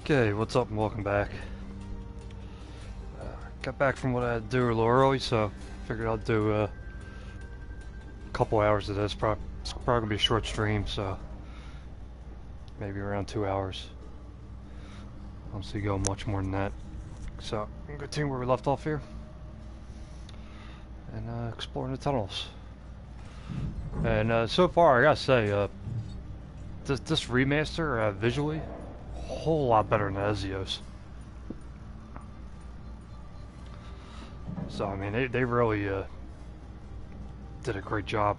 Okay, what's up and welcome back. Got back from what I had to do a little early, so figured I'd do a couple hours of this. It's probably gonna be a short stream, so maybe around 2 hours. I don't see go much more than that. So I'm gonna continue where we left off here and exploring the tunnels. And so far, I gotta say, this remaster visually, a whole lot better than Ezio's. So I mean, they really did a great job.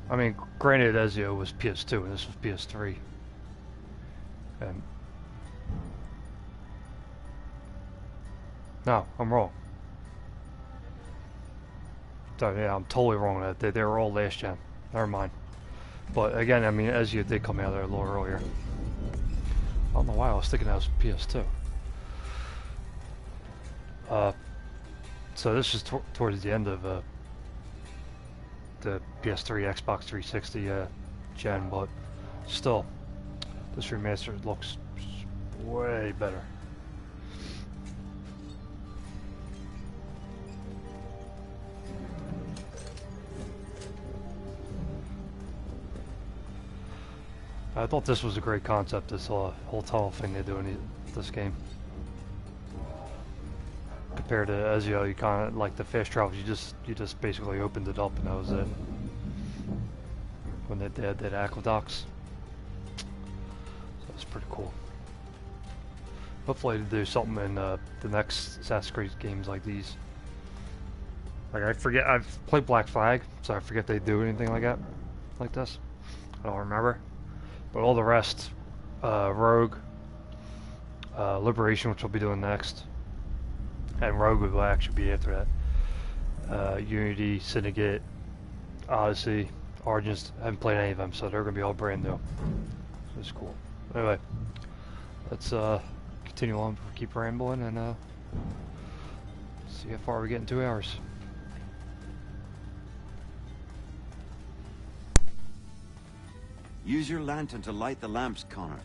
I mean, granted, Ezio was PS2 and this was PS3, and no, I'm wrong. So, yeah, I'm totally wrong with that. They were all last gen. Never mind. But again, I mean, Ezio did come out there a little earlier. I don't know why I was thinking that was PS2. So this is towards the end of the PS3, Xbox 360 gen, but still, this remaster looks way better. I thought this was a great concept, this whole tunnel thing they do in this game. Compared to Ezio, you kind of like the fast travels. You just basically opened it up and that was it. When they did aqueducts, so that's pretty cool. Hopefully they do something in the next Assassin's Creed games like these. Like I forget, I've played Black Flag, so I forget they do anything like that, like this. I don't remember, but all the rest, Rogue, Liberation, which we'll be doing next. And Rogue will actually be after that. Unity, Syndicate, Odyssey, Origins. I haven't played any of them, so they're going to be all brand new. So it's cool. Anyway, let's continue on, keep rambling, and see how far we get in 2 hours. Use your lantern to light the lamps, Connor.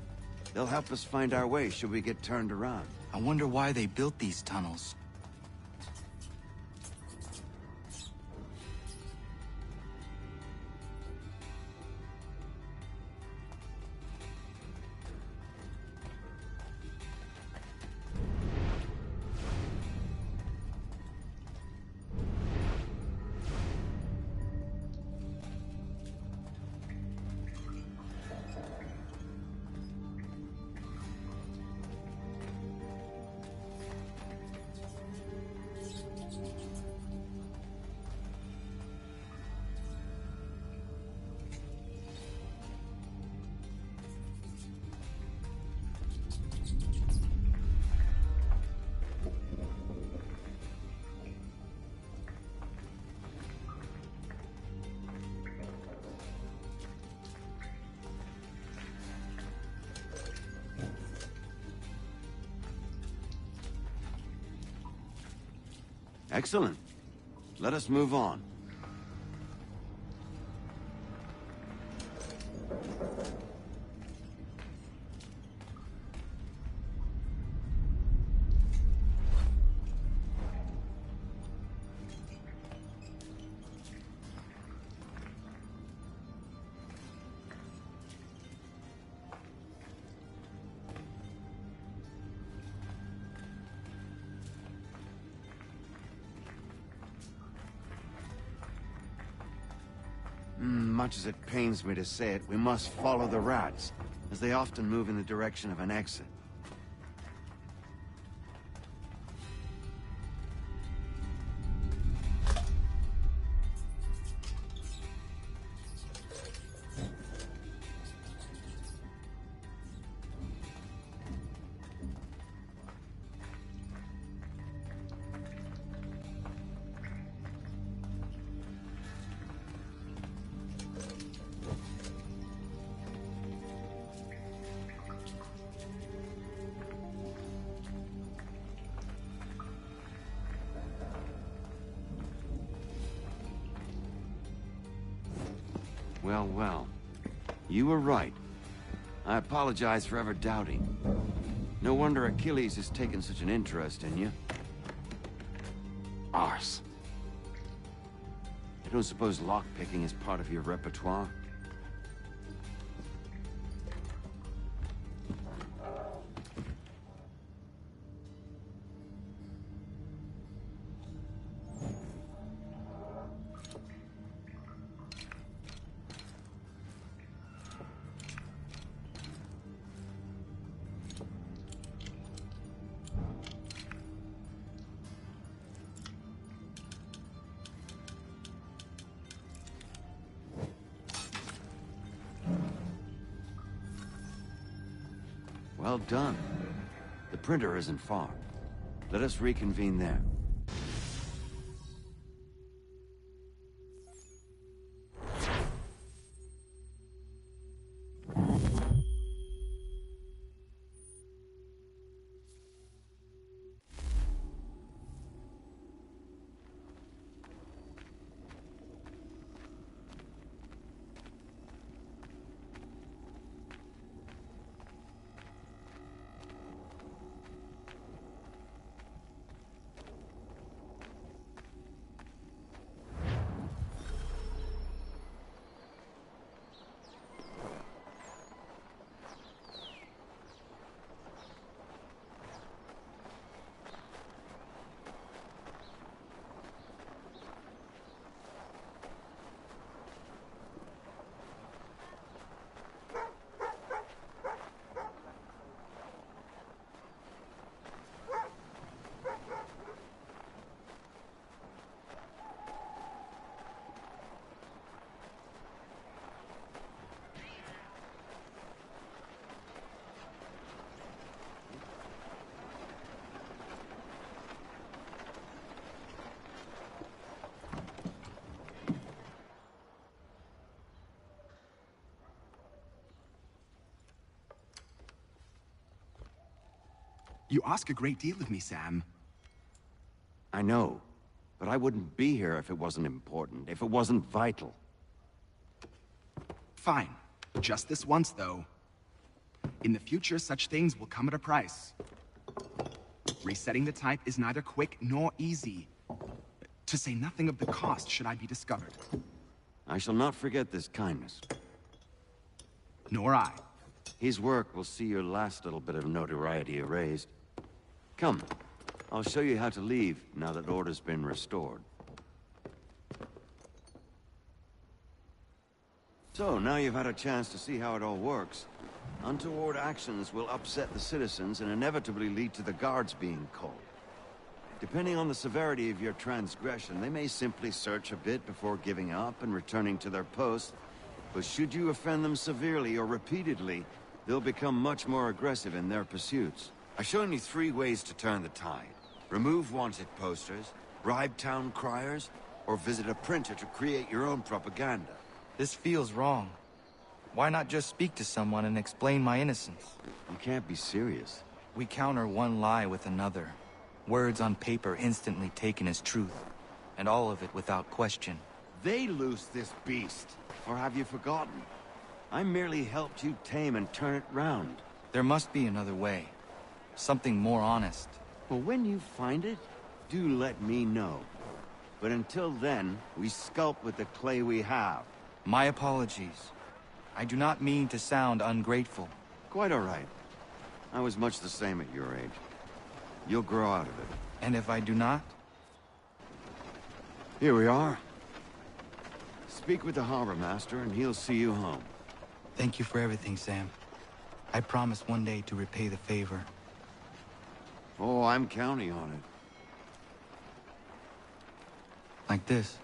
They'll help us find our way should we get turned around. I wonder why they built these tunnels. Excellent. Let us move on. Much as it pains me to say it, we must follow the rats, as they often move in the direction of an exit. Well. You were right. I apologize for ever doubting. No wonder Achilles has taken such an interest in you. Arse. I don't suppose lockpicking is part of your repertoire? Well done. The printer isn't far. Let us reconvene there. You ask a great deal of me, Sam. I know, but I wouldn't be here if it wasn't important, if it wasn't vital. Fine. Just this once, though. In the future, such things will come at a price. Resetting the type is neither quick nor easy. To say nothing of the cost should I be discovered. I shall not forget this kindness. Nor I. His work will see your last little bit of notoriety erased. Come, I'll show you how to leave now that order's been restored. So, now you've had a chance to see how it all works. Untoward actions will upset the citizens and inevitably lead to the guards being called. Depending on the severity of your transgression, they may simply search a bit before giving up and returning to their posts. But should you offend them severely or repeatedly, they'll become much more aggressive in their pursuits. I've shown you 3 ways to turn the tide. Remove wanted posters, bribe town criers, or visit a printer to create your own propaganda. This feels wrong. Why not just speak to someone and explain my innocence? You can't be serious. We counter one lie with another. Words on paper instantly taken as truth. And all of it without question. They loose this beast. Or have you forgotten? I merely helped you tame and turn it round. There must be another way. Something more honest. Well, when you find it, do let me know. But until then, we sculpt with the clay we have. My apologies. I do not mean to sound ungrateful. Quite all right. I was much the same at your age. You'll grow out of it. And if I do not? Here we are. Speak with the harbor master and he'll see you home. Thank you for everything, Sam. I promise one day to repay the favor. Oh, I'm counting on it. Like this.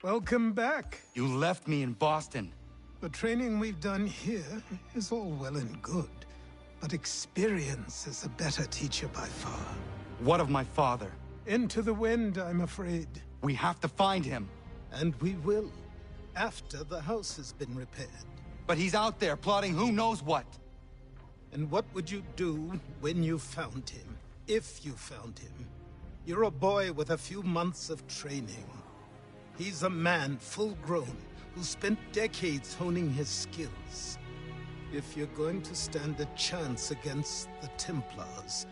Welcome back. You left me in Boston. The training we've done here is all well and good, but experience is a better teacher by far. What of my father? Into the wind, I'm afraid. We have to find him. And we will, after the house has been repaired. But he's out there plotting who knows what. And what would you do when you found him? If you found him? You're a boy with a few months of training. He's a man, full-grown, who spent decades honing his skills. If you're going to stand a chance against the Templars,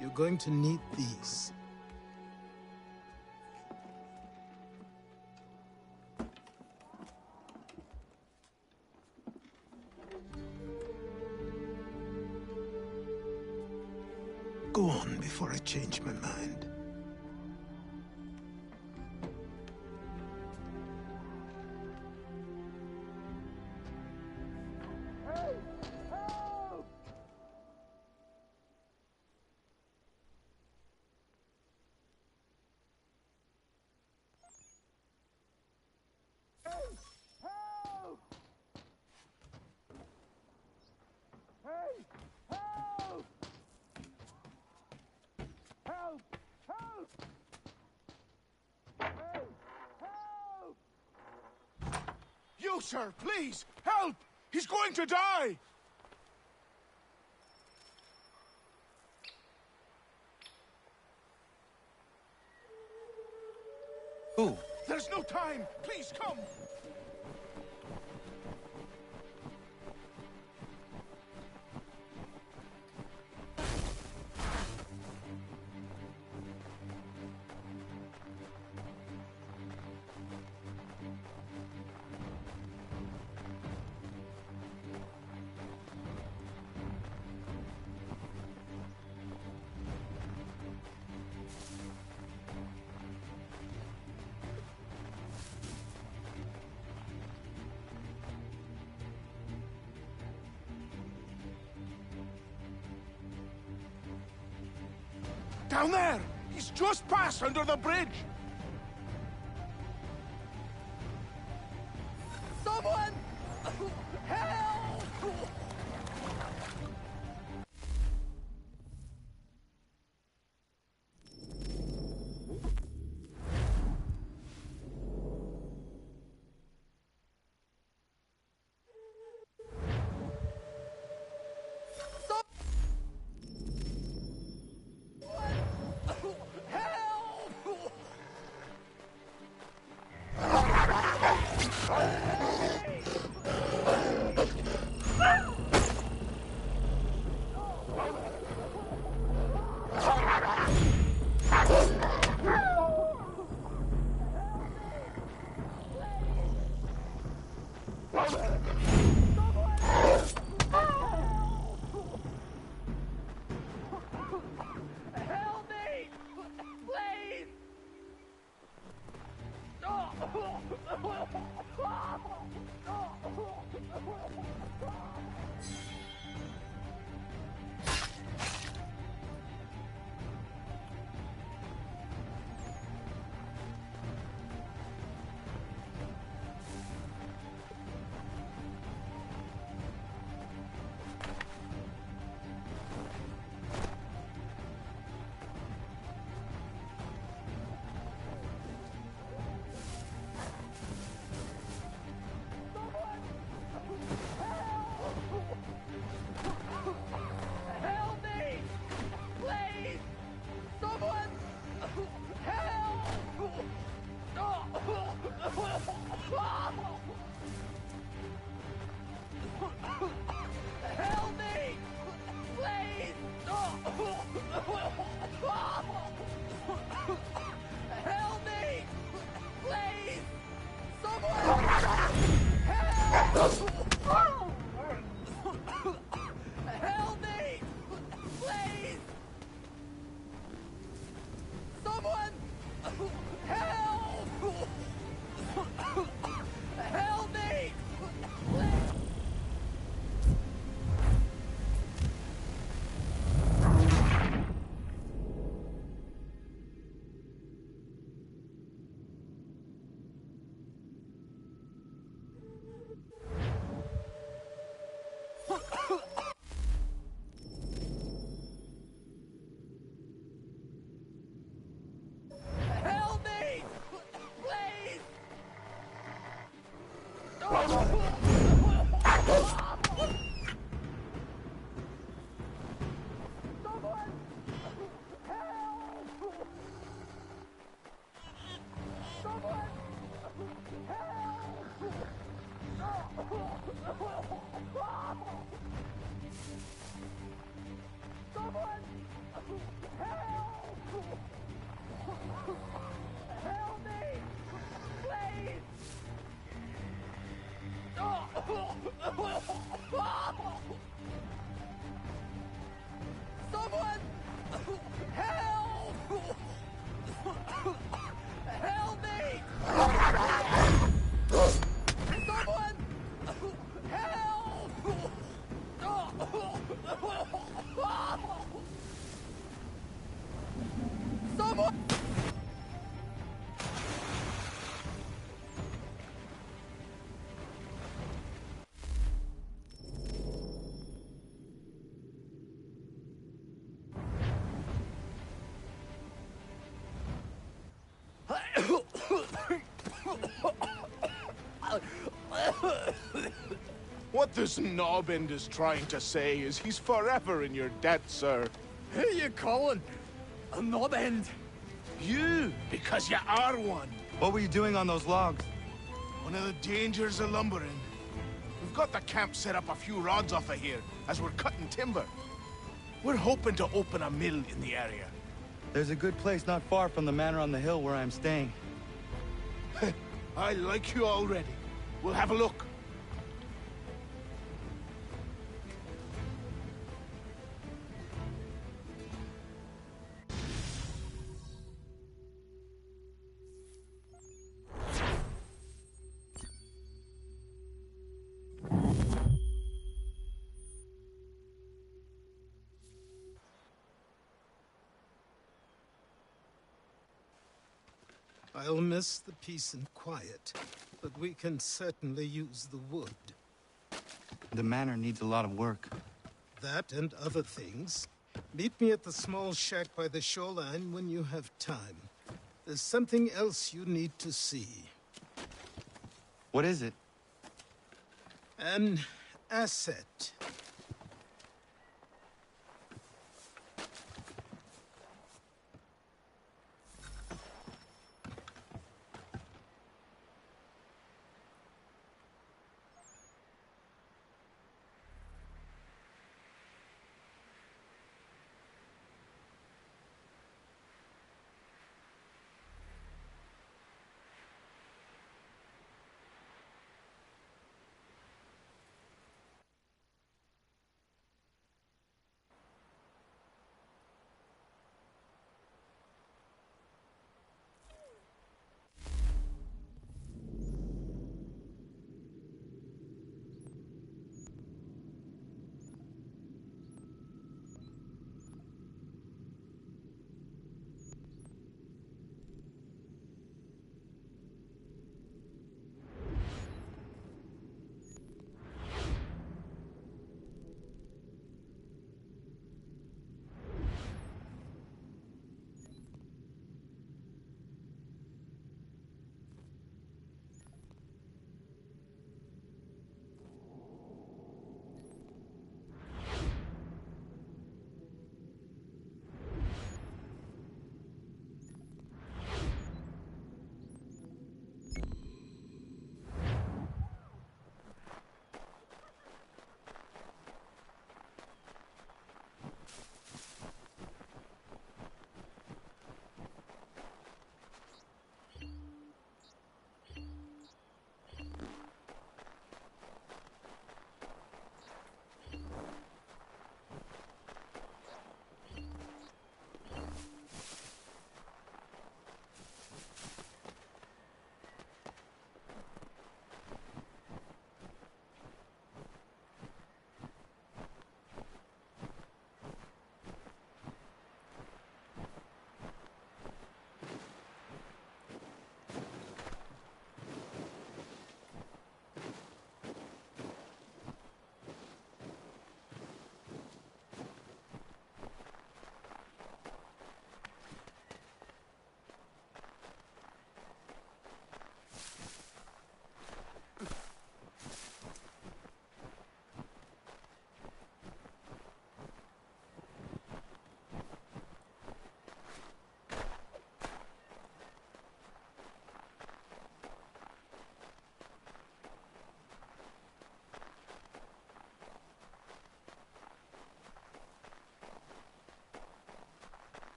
you're going to need these. Go on before I change my mind. You, sir, please, help! He's going to die! Who? There's no time! Please, come! Down there! He's just passed under the bridge! Someone! Help! Help me! Please! Help me! Please! Someone! Help! Someone! Someone! Help me! Please! Someone! Help! Help me! Someone! Help! Someone! What this knobbend is trying to say is he's forever in your debt, sir. Who you calling? A knob end? You, because you are one. What were you doing on those logs? One of the dangers of lumbering. We've got the camp set up a few rods off of here, as we're cutting timber. We're hoping to open a mill in the area. There's a good place not far from the manor on the hill where I'm staying. I like you already. We'll have a look. I'll miss the peace and quiet, but we can certainly use the wood. The manor needs a lot of work. That and other things. Meet me at the small shack by the shoreline when you have time. There's something else you need to see. What is it? An asset.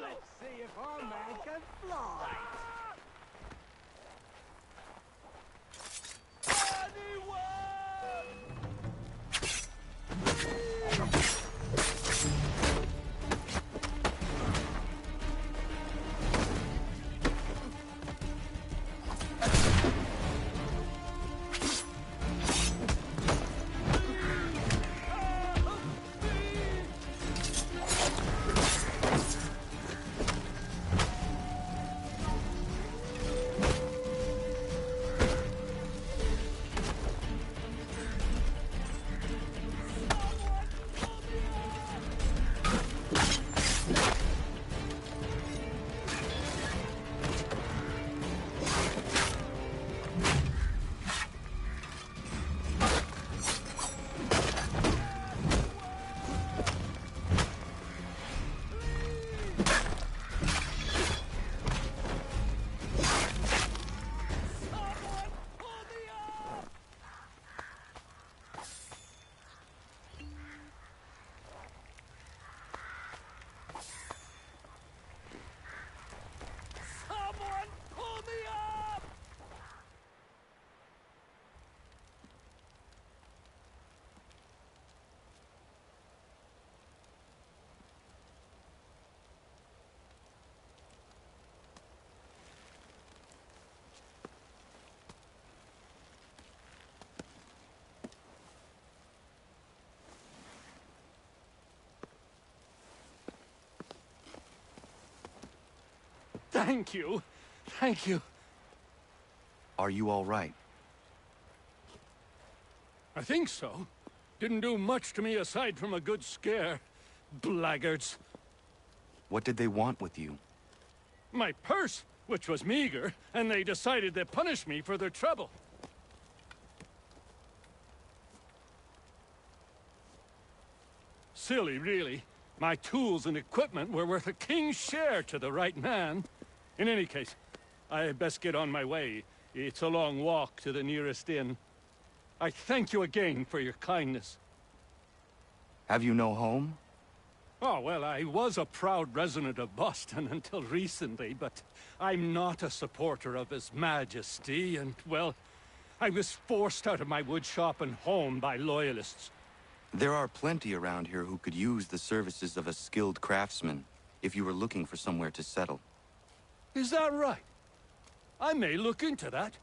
Let's see if our man can fly. Thank you. Thank you. Are you all right? I think so. Didn't do much to me aside from a good scare. Blackguards. What did they want with you? My purse, which was meager, and they decided to punish me for their trouble. Silly, really. My tools and equipment were worth a king's share to the right man. In any case, I had best get on my way. It's a long walk to the nearest inn. I thank you again for your kindness. Have you no home? Oh, well, I was a proud resident of Boston until recently, but I'm not a supporter of His Majesty, and, well, I was forced out of my woodshop and home by loyalists. There are plenty around here who could use the services of a skilled craftsman if you were looking for somewhere to settle. Is that right? I may look into that.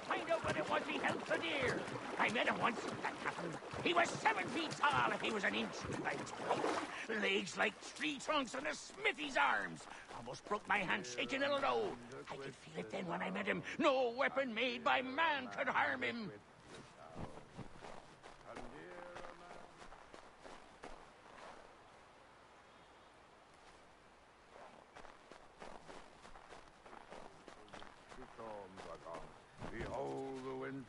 find out what it was he held so dear. I met him once, that happened. He was 7 feet tall if he was an inch. Legs like tree trunks and a smithy's arms. Almost broke my hand shaking it'll know. I could feel it then when I met him. No weapon made by man could harm him. Behold the wind.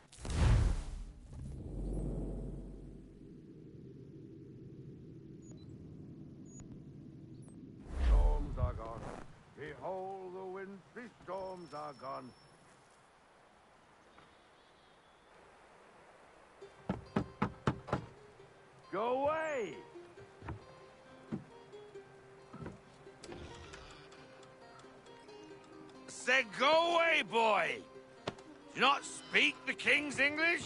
Storms are gone. Behold the wintry storms are gone. Go away! Said go away, boy! Do you not speak the King's English?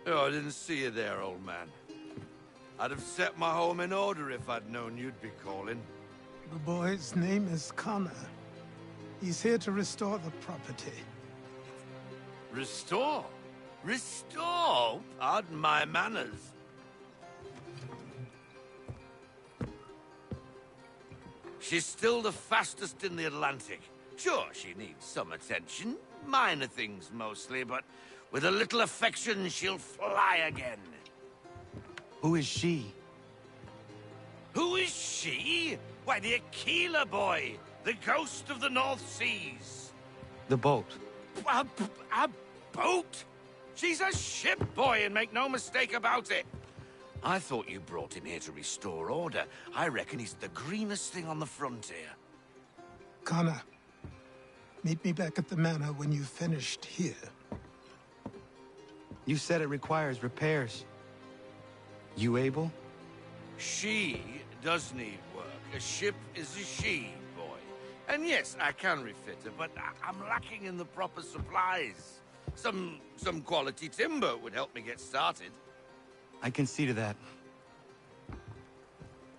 Oh, I didn't see you there, old man. I'd have set my home in order if I'd known you'd be calling. The boy's name is Connor. He's here to restore the property. Restore? Restore? Pardon my manners. She's still the fastest in the Atlantic. Sure, she needs some attention. Minor things mostly, but with a little affection, she'll fly again. Who is she? Who is she? Why, the Aquila boy, the ghost of the North Seas. The boat. A boat? She's a ship boy, and make no mistake about it. I thought you brought him here to restore order. I reckon he's the greenest thing on the frontier. Connor, meet me back at the manor when you've finished here. You said it requires repairs. You able? She does need work. A ship is a she, boy. And yes, I can refit her, but I'm lacking in the proper supplies. Some quality timber would help me get started. I can see to that.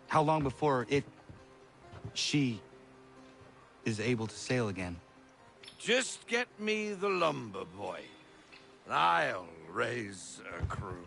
How long before she is able to sail again? Just get me the lumber, boy. And I'll raise a crew.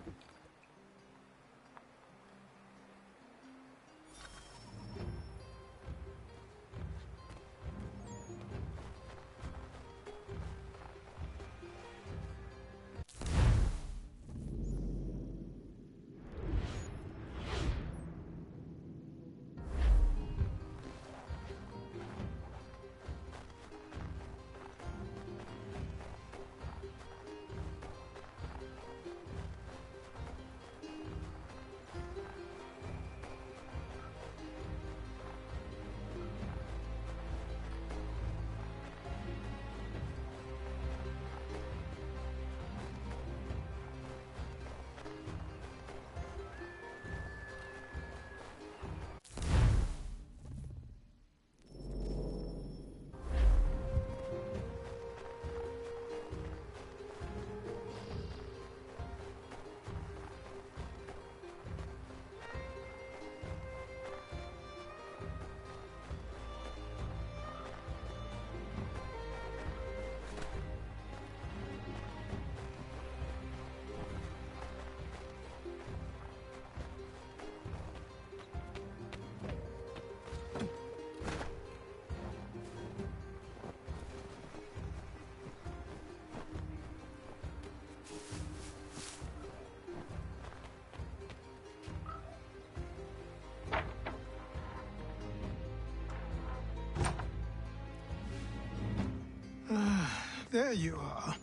There you are.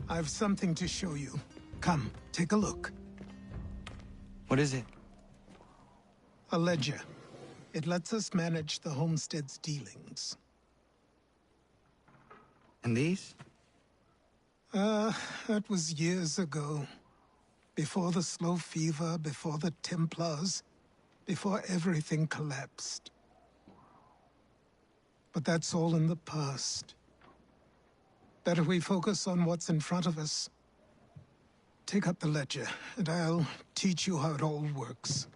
I've something to show you. Come, take a look. What is it? A ledger. It lets us manage the homestead's dealings. And these? That was years ago. Before the slow fever, before the Templars, before everything collapsed. But that's all in the past. Better we focus on what's in front of us. Take up the ledger, and I'll teach you how it all works.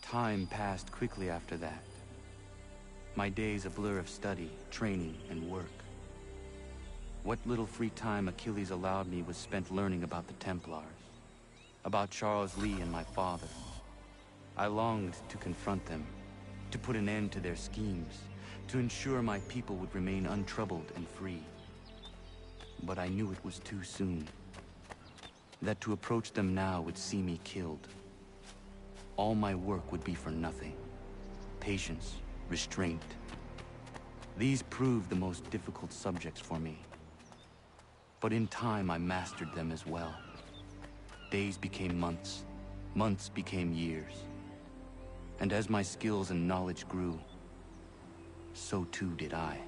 Time passed quickly after that. My days a blur of study, training, and work. What little free time Achilles allowed me was spent learning about the Templars, about Charles Lee and my father. I longed to confront them, to put an end to their schemes, to ensure my people would remain untroubled and free. But I knew it was too soon. That to approach them now would see me killed. All my work would be for nothing. Patience, restraint. These proved the most difficult subjects for me. But in time, I mastered them as well. Days became months. Months became years. And as my skills and knowledge grew, so too did I.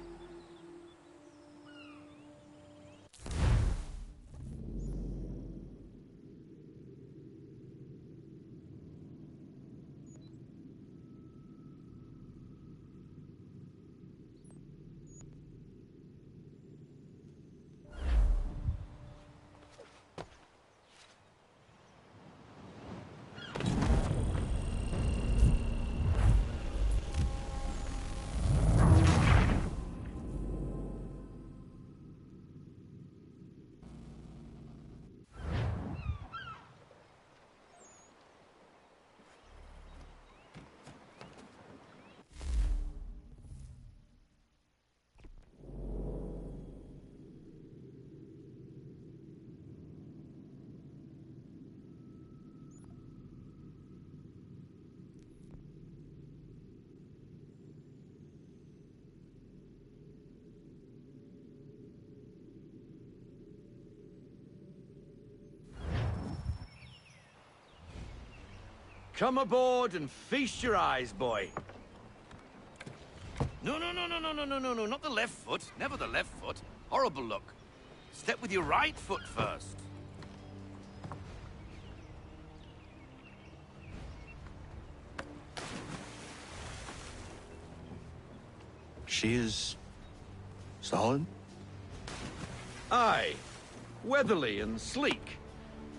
Come aboard and feast your eyes, boy. No, not the left foot. Never the left foot. Horrible look. Step with your right foot first. She is... solid? Aye. Weatherly and sleek.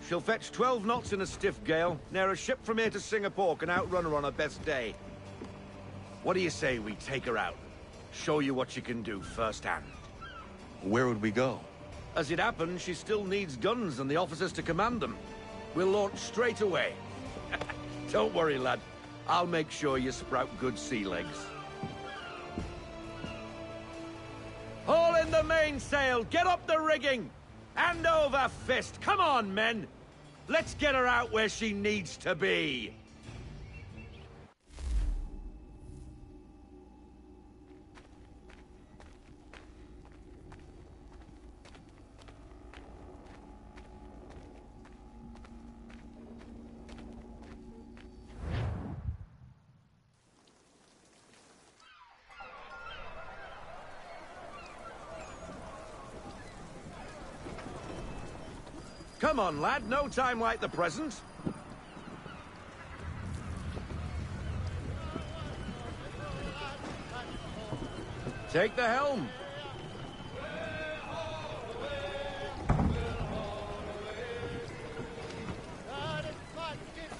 She'll fetch 12 knots in a stiff gale. Ne'er a ship from here to Singapore can outrun her on her best day. What do you say we take her out? Show you what she can do firsthand. Where would we go? As it happens, she still needs guns and the officers to command them. We'll launch straight away. Don't worry, lad. I'll make sure you sprout good sea legs. Haul in the mainsail! Get up the rigging! Hand over fist! Come on, men! Let's get her out where she needs to be! Come on, lad. No time like the present. Take the helm.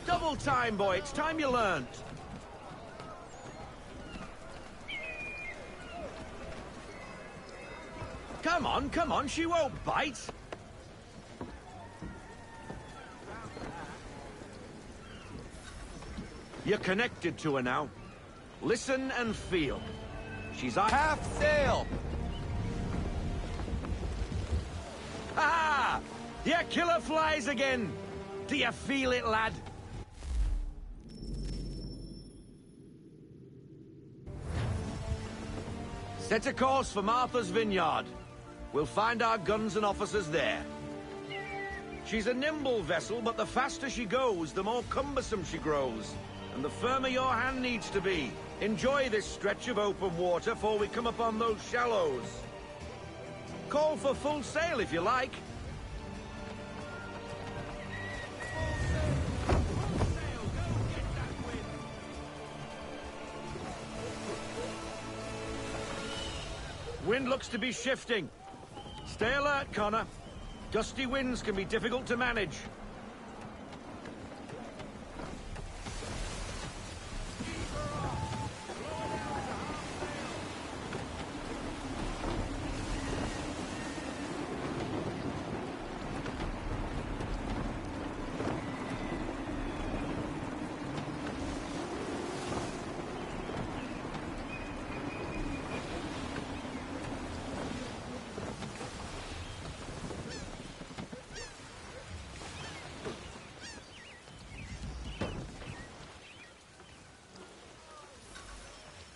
Double time, boy. It's time you learned. Come on. She won't bite. You're connected to her now. Listen and feel. She's half sail. Ah! Your killer flies again. Do you feel it, lad? Set a course for Martha's Vineyard. We'll find our guns and officers there. She's a nimble vessel, but the faster she goes, the more cumbersome she grows. And the firmer your hand needs to be. Enjoy this stretch of open water before we come upon those shallows. Call for full sail if you like. Wind looks to be shifting. Stay alert, Connor. Gusty winds can be difficult to manage.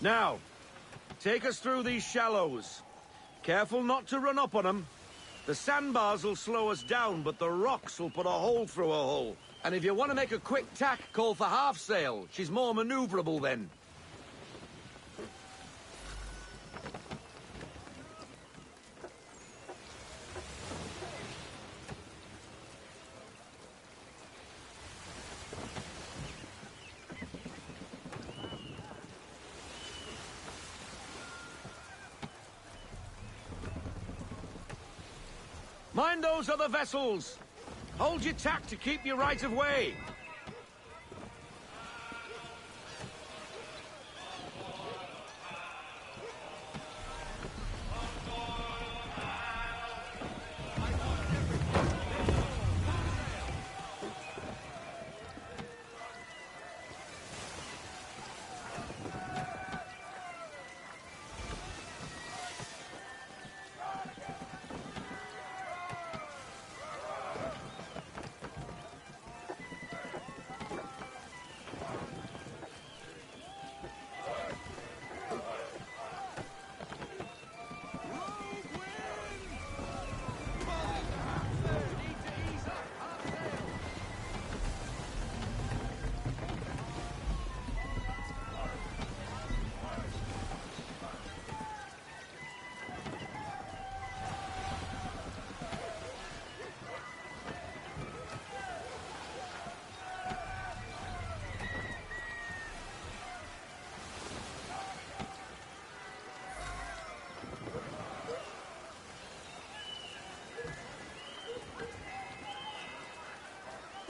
Now, take us through these shallows. Careful not to run up on them. The sandbars will slow us down, but the rocks will put a hole through a hull. And if you want to make a quick tack, call for half sail. She's more maneuverable then. Mind those other vessels! Hold your tack to keep your right of way!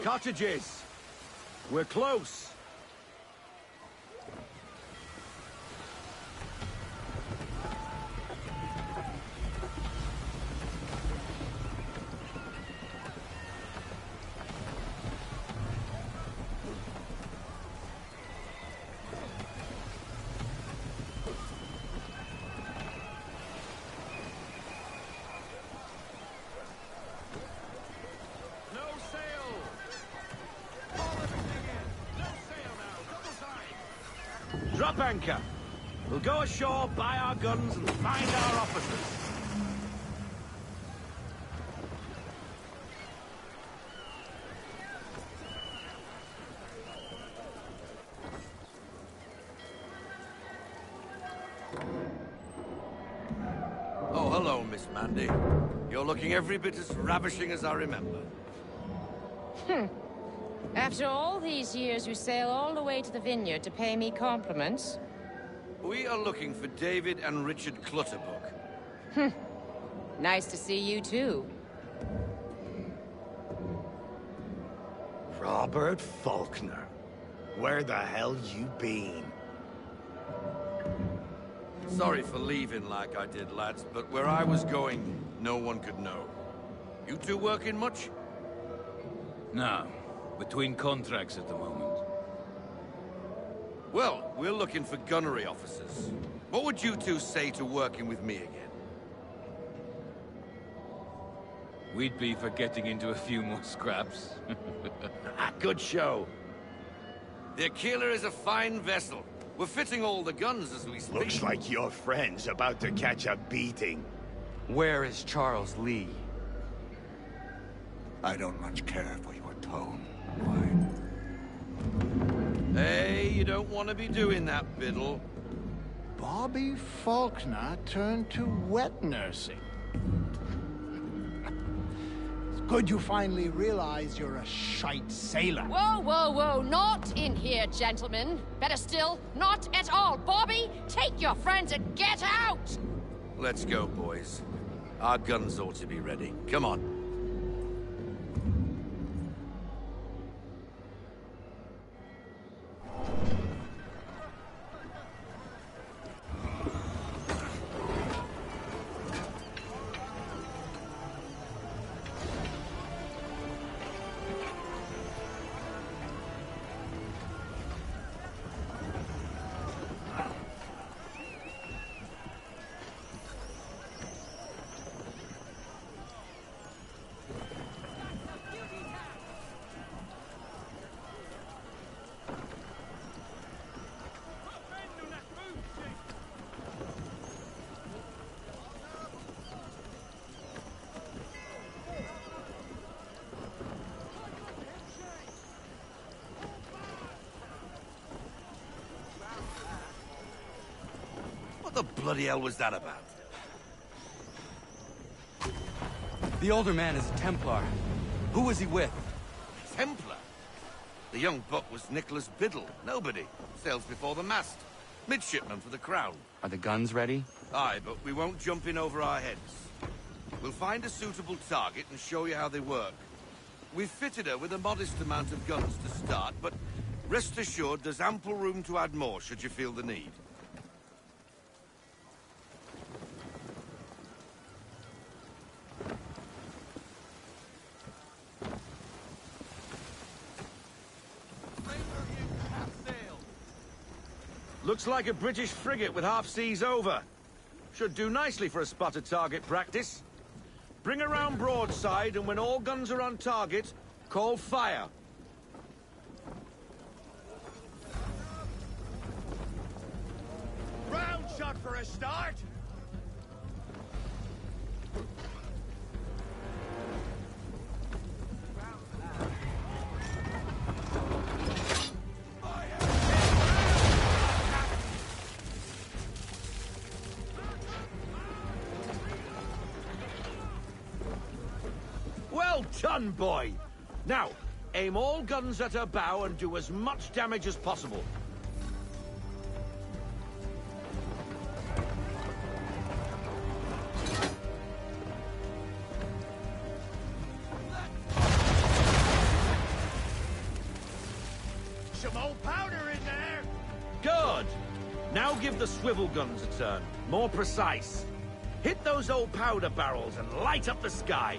Cottages! We're close! Drop anchor. We'll go ashore, buy our guns, and find our officers. Oh, hello, Miss Mandy. You're looking every bit as ravishing as I remember. After all these years, you sail all the way to the vineyard to pay me compliments? We are looking for David and Richard Clutterbuck. Nice to see you, too. Robert Faulkner. Where the hell you been? Sorry for leaving like I did, lads, but where I was going, no one could know. You two working much? No. Between contracts at the moment. Well, we're looking for gunnery officers. What would you two say to working with me again? We'd be for getting into a few more scraps. Good show. The Aquila is a fine vessel. We're fitting all the guns as we speak. Looks like your friend's about to catch a beating. Where is Charles Lee? I don't much care for your tone. Hey, you don't want to be doing that, Biddle. Bobby Faulkner turned to wet nursing. It's good you finally realize you're a shite sailor. Whoa, whoa, whoa, not in here, gentlemen. Better still, not at all. Bobby, take your friends and get out! Let's go, boys. Our guns ought to be ready. Come on. bloody hell was that about? The older man is a Templar. Who was he with? Templar? The young buck was Nicholas Biddle. Nobody. Sails before the mast. Midshipman for the Crown. Are the guns ready? Aye, but we won't jump in over our heads. We'll find a suitable target and show you how they work. We've fitted her with a modest amount of guns to start, but rest assured there's ample room to add more should you feel the need. Looks like a British frigate with half seas over. Should do nicely for a spotted target practice. Bring her round broadside, and when all guns are on target, call fire. Round shot for a start. Well done, boy! Now, aim all guns at her bow and do as much damage as possible. Some old powder in there. Good! Now give the swivel guns a turn. More precise. Hit those old powder barrels and light up the sky.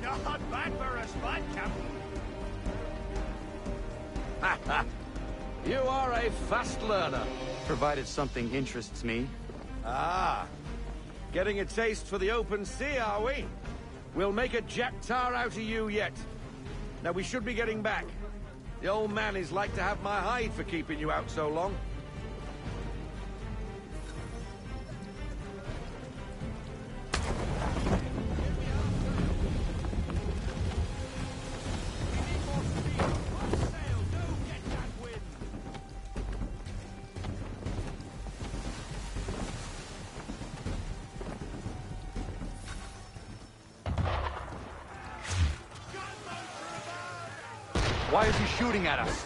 Not bad for a spot, Captain. You are a fast learner. Provided something interests me. Ah, getting a taste for the open sea, are we? We'll make a Jack Tar out of you yet. Now we should be getting back. The old man is like to have my hide for keeping you out so long. Why is he shooting at us?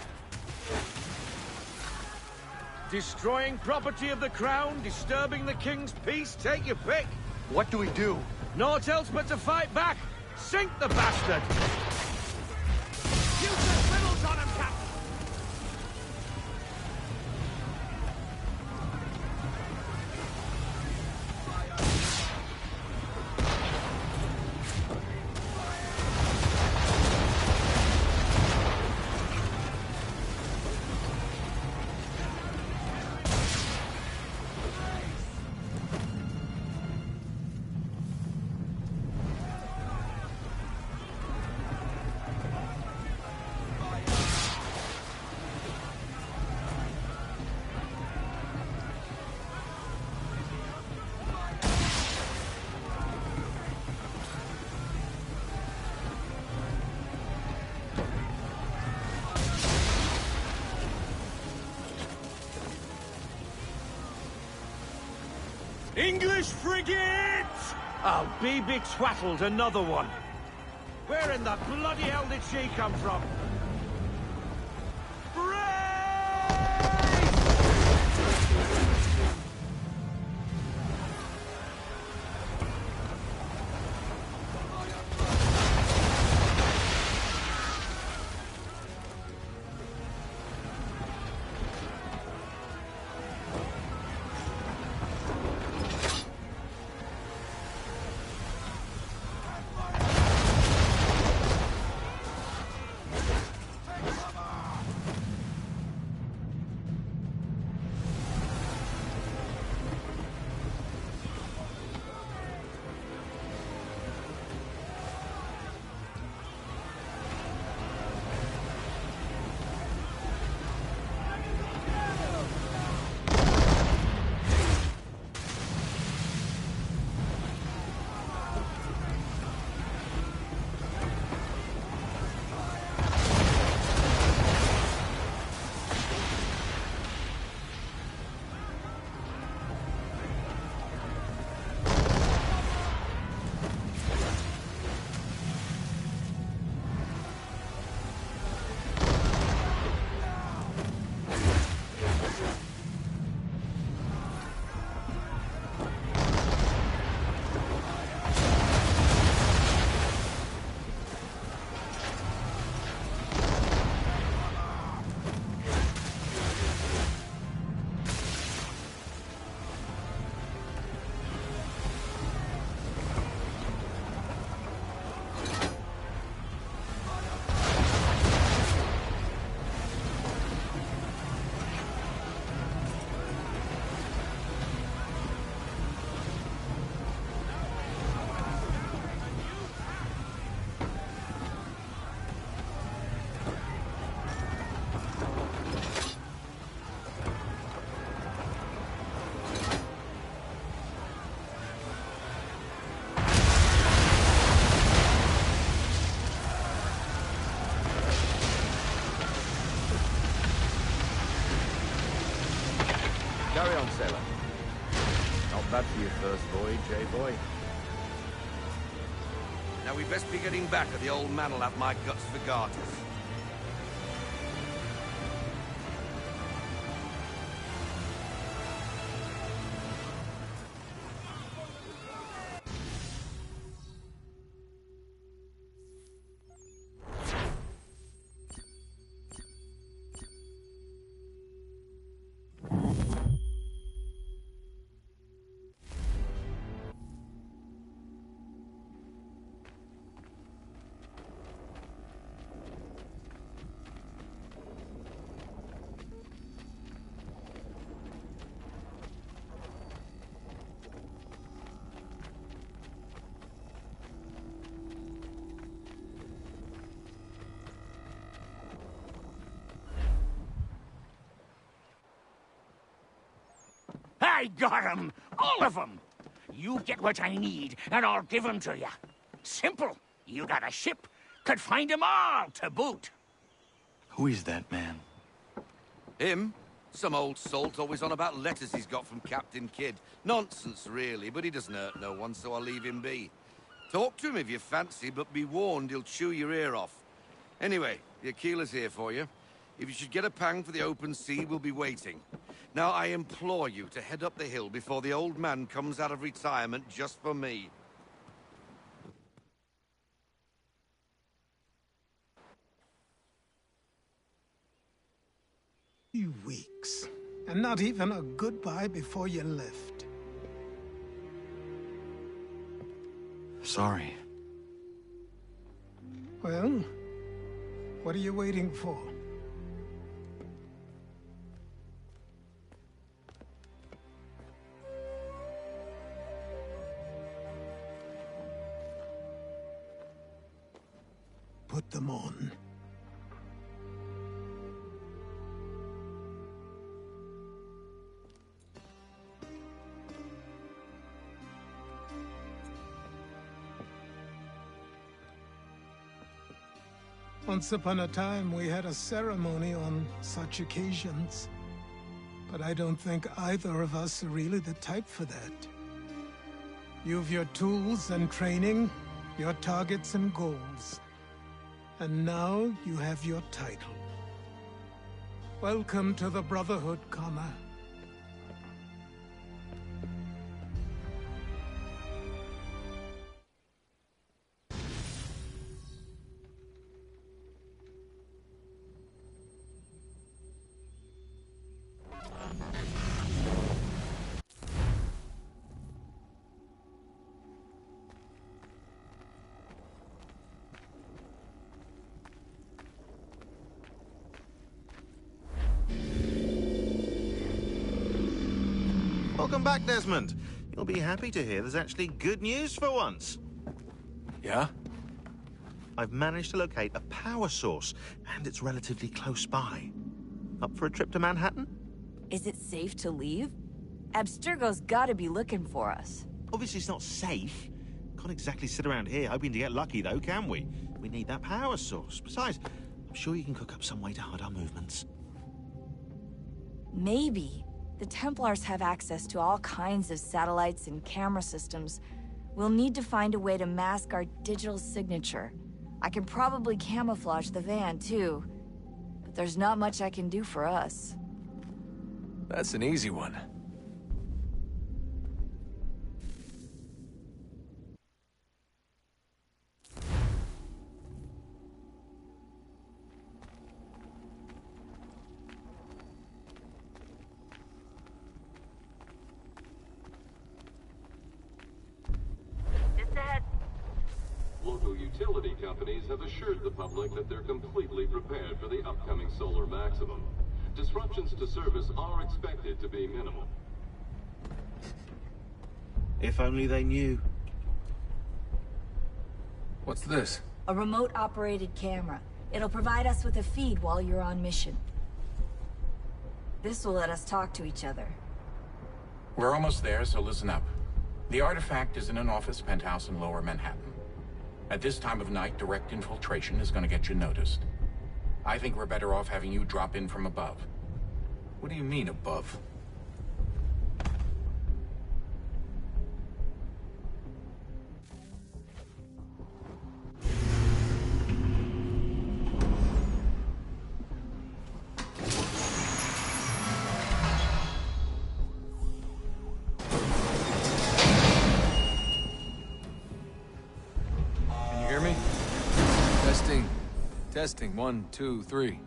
Destroying property of the crown, disturbing the king's peace, take your pick. What do we do? Naught else but to fight back. Sink the bastard! Use the swivels on him, Captain. English frigate! I'll be betwattled, another one. Where in the bloody hell did she come from? Carry on, sailor. Not bad for your first voyage, eh, boy? Now we best be getting back, or the old man'll have my guts for garters. I got 'em! All of 'em! You get what I need, and I'll give 'em to you. Simple. You got a ship. Could find 'em all to boot. Who is that man? Him? Some old salt always on about letters he's got from Captain Kidd. Nonsense, really, but he doesn't hurt no one, so I'll leave him be. Talk to him if you fancy, but be warned he'll chew your ear off. Anyway, the Aquila's here for you. If you should get a pang for the open sea, we'll be waiting. Now, I implore you to head up the hill before the old man comes out of retirement just for me. You weeks. And not even a goodbye before you left. Sorry. Well, what are you waiting for? Put them on. Once upon a time, we had a ceremony on such occasions. But I don't think either of us are really the type for that. You've your tools and training, your targets and goals. And now you have your title. Welcome to the Brotherhood, Connor. Welcome back, Desmond. You'll be happy to hear there's actually good news for once. Yeah? I've managed to locate a power source, and it's relatively close by. Up for a trip to Manhattan? Is it safe to leave? Abstergo's gotta be looking for us. Obviously it's not safe. Can't exactly sit around here hoping to get lucky, though, can we? We need that power source. Besides, I'm sure you can cook up some way to hide our movements. Maybe. The Templars have access to all kinds of satellites and camera systems. We'll need to find a way to mask our digital signature. I can probably camouflage the van, too. But there's not much I can do for us. That's an easy one. Local utility companies have assured the public that they're completely prepared for the upcoming solar maximum. Disruptions to service are expected to be minimal. If only they knew. What's this? A remote-operated camera. It'll provide us with a feed while you're on mission. This will let us talk to each other. We're almost there, so listen up. The artifact is in an office penthouse in Lower Manhattan. At this time of night, direct infiltration is going to get you noticed. I think we're better off having you drop in from above. What do you mean, above? Testing. Testing. 1, 2, 3.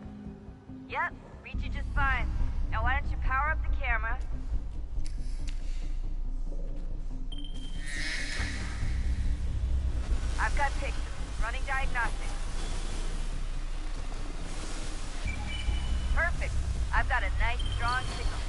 Yep, reach you just fine. Now why don't you power up the camera? I've got pictures. Running diagnostics. Perfect. I've got a nice, strong signal.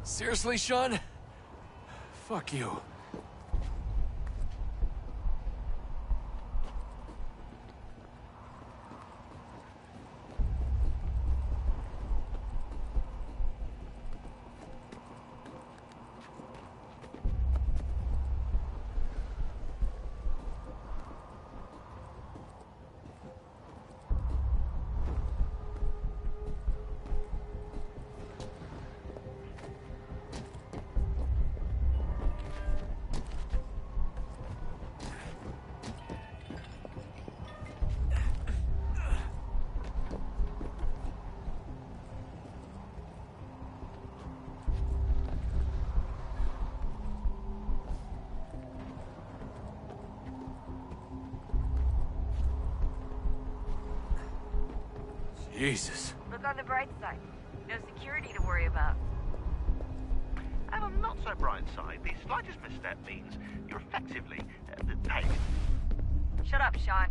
Seriously, Sean? Fuck you. Jesus. Look on the bright side. No security to worry about. And on the not so bright side, the slightest misstep means you're effectively paid. Shut up, Sean.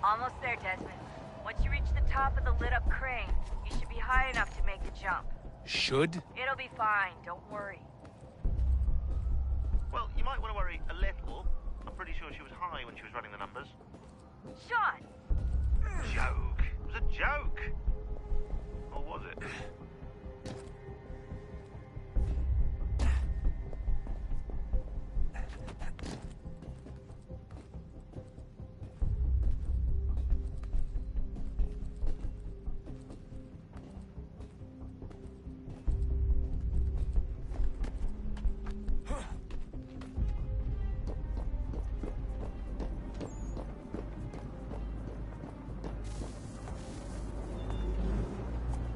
Almost there, Desmond. Once you reach the top of the lit-up crane, you should be high enough to make the jump. Should? It'll be fine, don't worry. Well, you might want to worry a little. I'm pretty sure she was high when she was running the numbers. Sean! Joke. It was a joke. Or was it?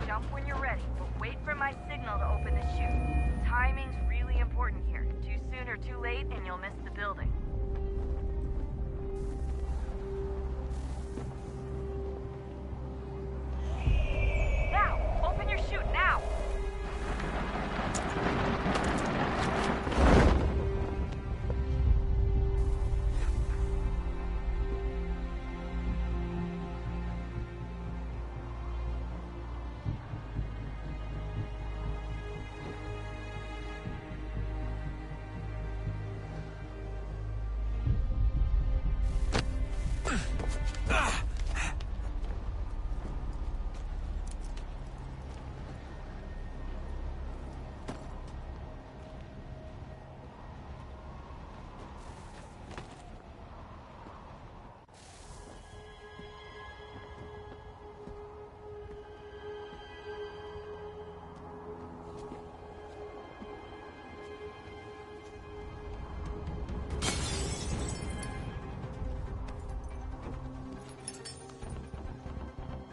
Jump when you're ready, but wait for my signal to open the chute. Timing's really important here. Too soon or too late, and you'll miss the building. Now! Open your chute, now!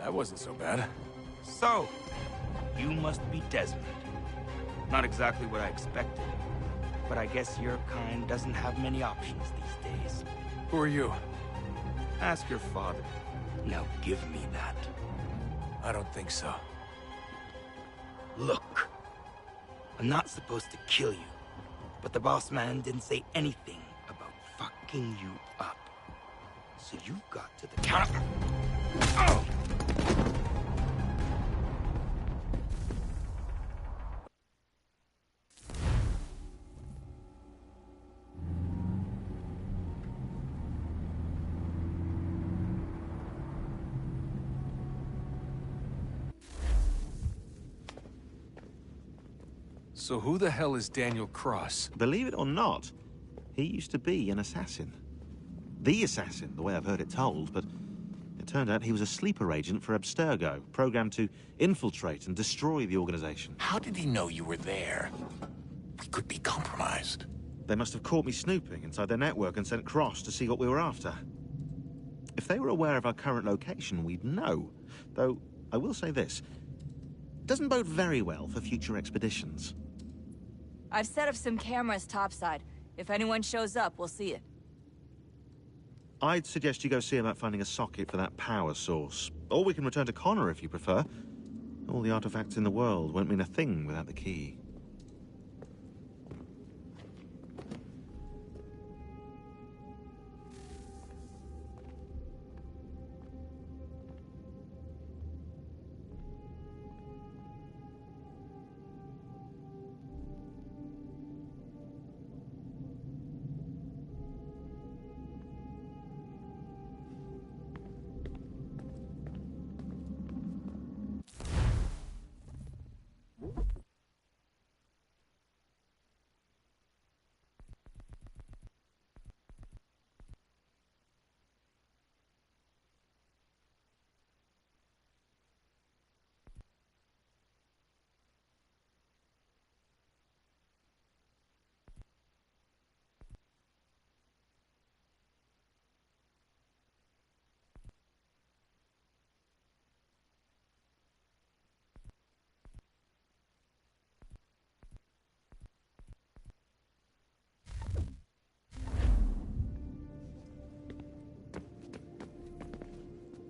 That wasn't so bad. So, you must be Desmond. Not exactly what I expected, but I guess your kind doesn't have many options these days. Who are you? Ask your father. Now give me that. I don't think so. Look, I'm not supposed to kill you, but the boss man didn't say anything about fucking you up. So you've got to the counter. Oh! So who the hell is Daniel Cross? Believe it or not, he used to be an assassin. The assassin, the way I've heard it told, but it turned out he was a sleeper agent for Abstergo, programmed to infiltrate and destroy the organization. How did he know you were there? We could be compromised. They must have caught me snooping inside their network and sent Cross to see what we were after. If they were aware of our current location, we'd know. Though, I will say this. It doesn't bode very well for future expeditions. I've set up some cameras topside. If anyone shows up, we'll see it. I'd suggest you go see about finding a socket for that power source. Or we can return to Connor if you prefer. All the artifacts in the world won't mean a thing without the key.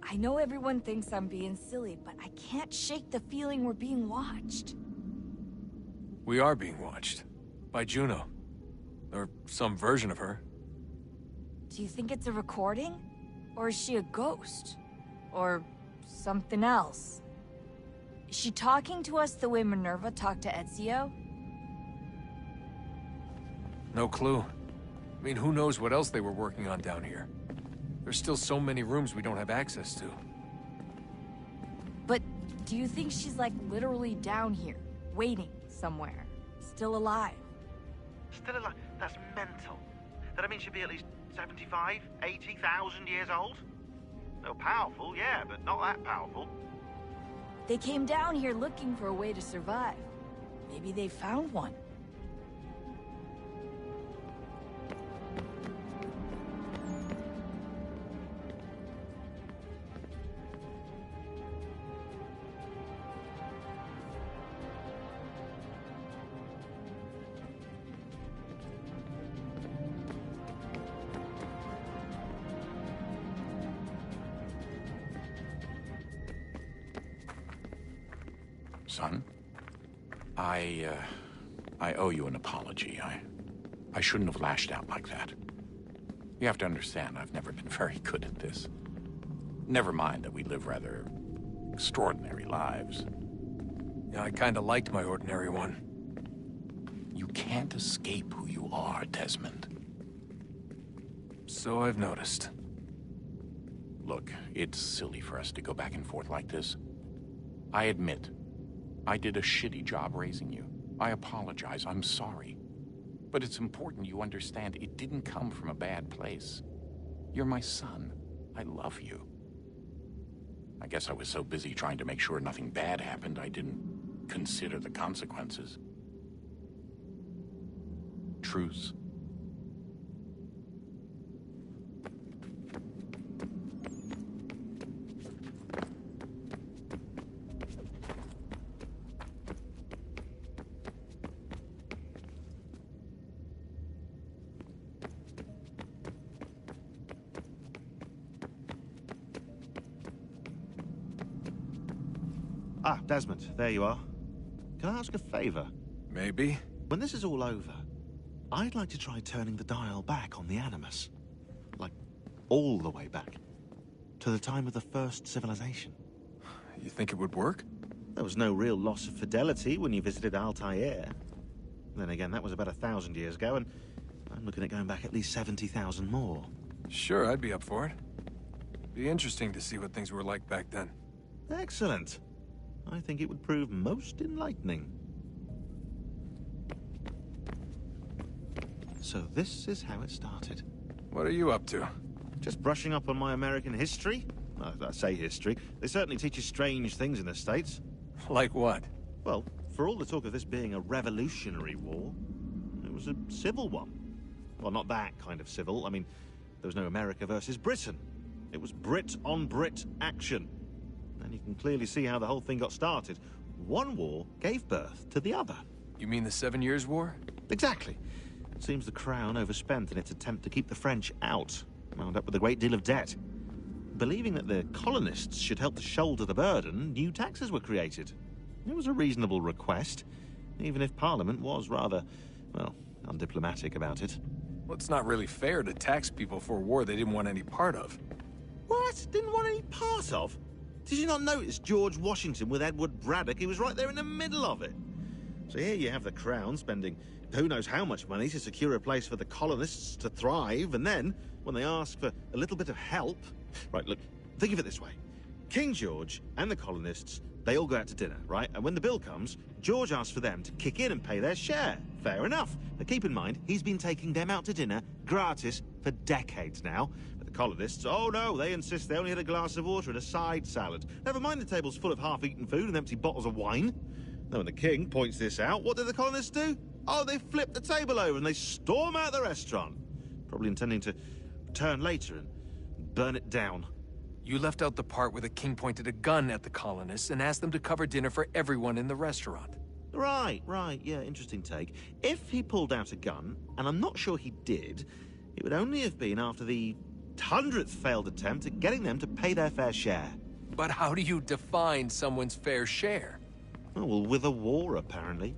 I know everyone thinks I'm being silly, but I can't shake the feeling we're being watched. We are being watched. By Juno. Or some version of her. Do you think it's a recording? Or is she a ghost? Or something else? Is she talking to us the way Minerva talked to Ezio? No clue. I mean, who knows what else they were working on down here? There's still so many rooms we don't have access to. But do you think she's like literally down here, waiting somewhere, still alive? Still alive? That's mental. That means she'd be at least 75, 80,000 years old? They're powerful, yeah, but not that powerful. They came down here looking for a way to survive. Maybe they found one. Son, I owe you an apology. I shouldn't have lashed out like that. You have to understand, I've never been very good at this. Never mind that we live rather extraordinary lives. Yeah, I kinda liked my ordinary one. You can't escape who you are, Desmond. So I've noticed. Look, it's silly for us to go back and forth like this. I admit, I did a shitty job raising you. I apologize, I'm sorry. But it's important you understand it didn't come from a bad place. You're my son. I love you. I guess I was so busy trying to make sure nothing bad happened, I didn't consider the consequences. Truce. Ah, Desmond, there you are. Can I ask a favor? Maybe. When this is all over, I'd like to try turning the dial back on the Animus. Like, all the way back. To the time of the first civilization. You think it would work? There was no real loss of fidelity when you visited Altair. Then again, that was about 1,000 years ago, and I'm looking at going back at least 70,000 more. Sure, I'd be up for it. Be interesting to see what things were like back then. Excellent. I think it would prove most enlightening. So this is how it started. What are you up to? Just brushing up on my American history. I say history. They certainly teach you strange things in the States. Like what? Well, for all the talk of this being a revolutionary war, it was a civil one. Well, not that kind of civil. I mean, there was no America versus Britain. It was Brit on Brit action. And you can clearly see how the whole thing got started. One war gave birth to the other. You mean the 7 Years' War? Exactly. It seems the Crown overspent in its attempt to keep the French out, wound up with a great deal of debt. Believing that the colonists should help to shoulder the burden, new taxes were created. It was a reasonable request, even if Parliament was rather, well, undiplomatic about it. Well, it's not really fair to tax people for a war they didn't want any part of. What? Didn't want any part of? Did you not notice George Washington with Edward Braddock? He was right there in the middle of it. So here you have the Crown spending who knows how much money to secure a place for the colonists to thrive, and then, when they ask for a little bit of help... Right, look, think of it this way. King George and the colonists, they all go out to dinner, right? And when the bill comes, George asks for them to kick in and pay their share. Fair enough. But keep in mind, he's been taking them out to dinner gratis for decades now. But the colonists, oh no, they insist they only had a glass of water and a side salad. Never mind the table's full of half-eaten food and empty bottles of wine. Now, when the king points this out, what do the colonists do? Oh, they flip the table over and they storm out the restaurant. Probably intending to return later and burn it down. You left out the part where the king pointed a gun at the colonists and asked them to cover dinner for everyone in the restaurant. Right, yeah, interesting take. If he pulled out a gun, and I'm not sure he did, it would only have been after the 100th failed attempt at getting them to pay their fair share. But how do you define someone's fair share? Oh, well, with a war, apparently.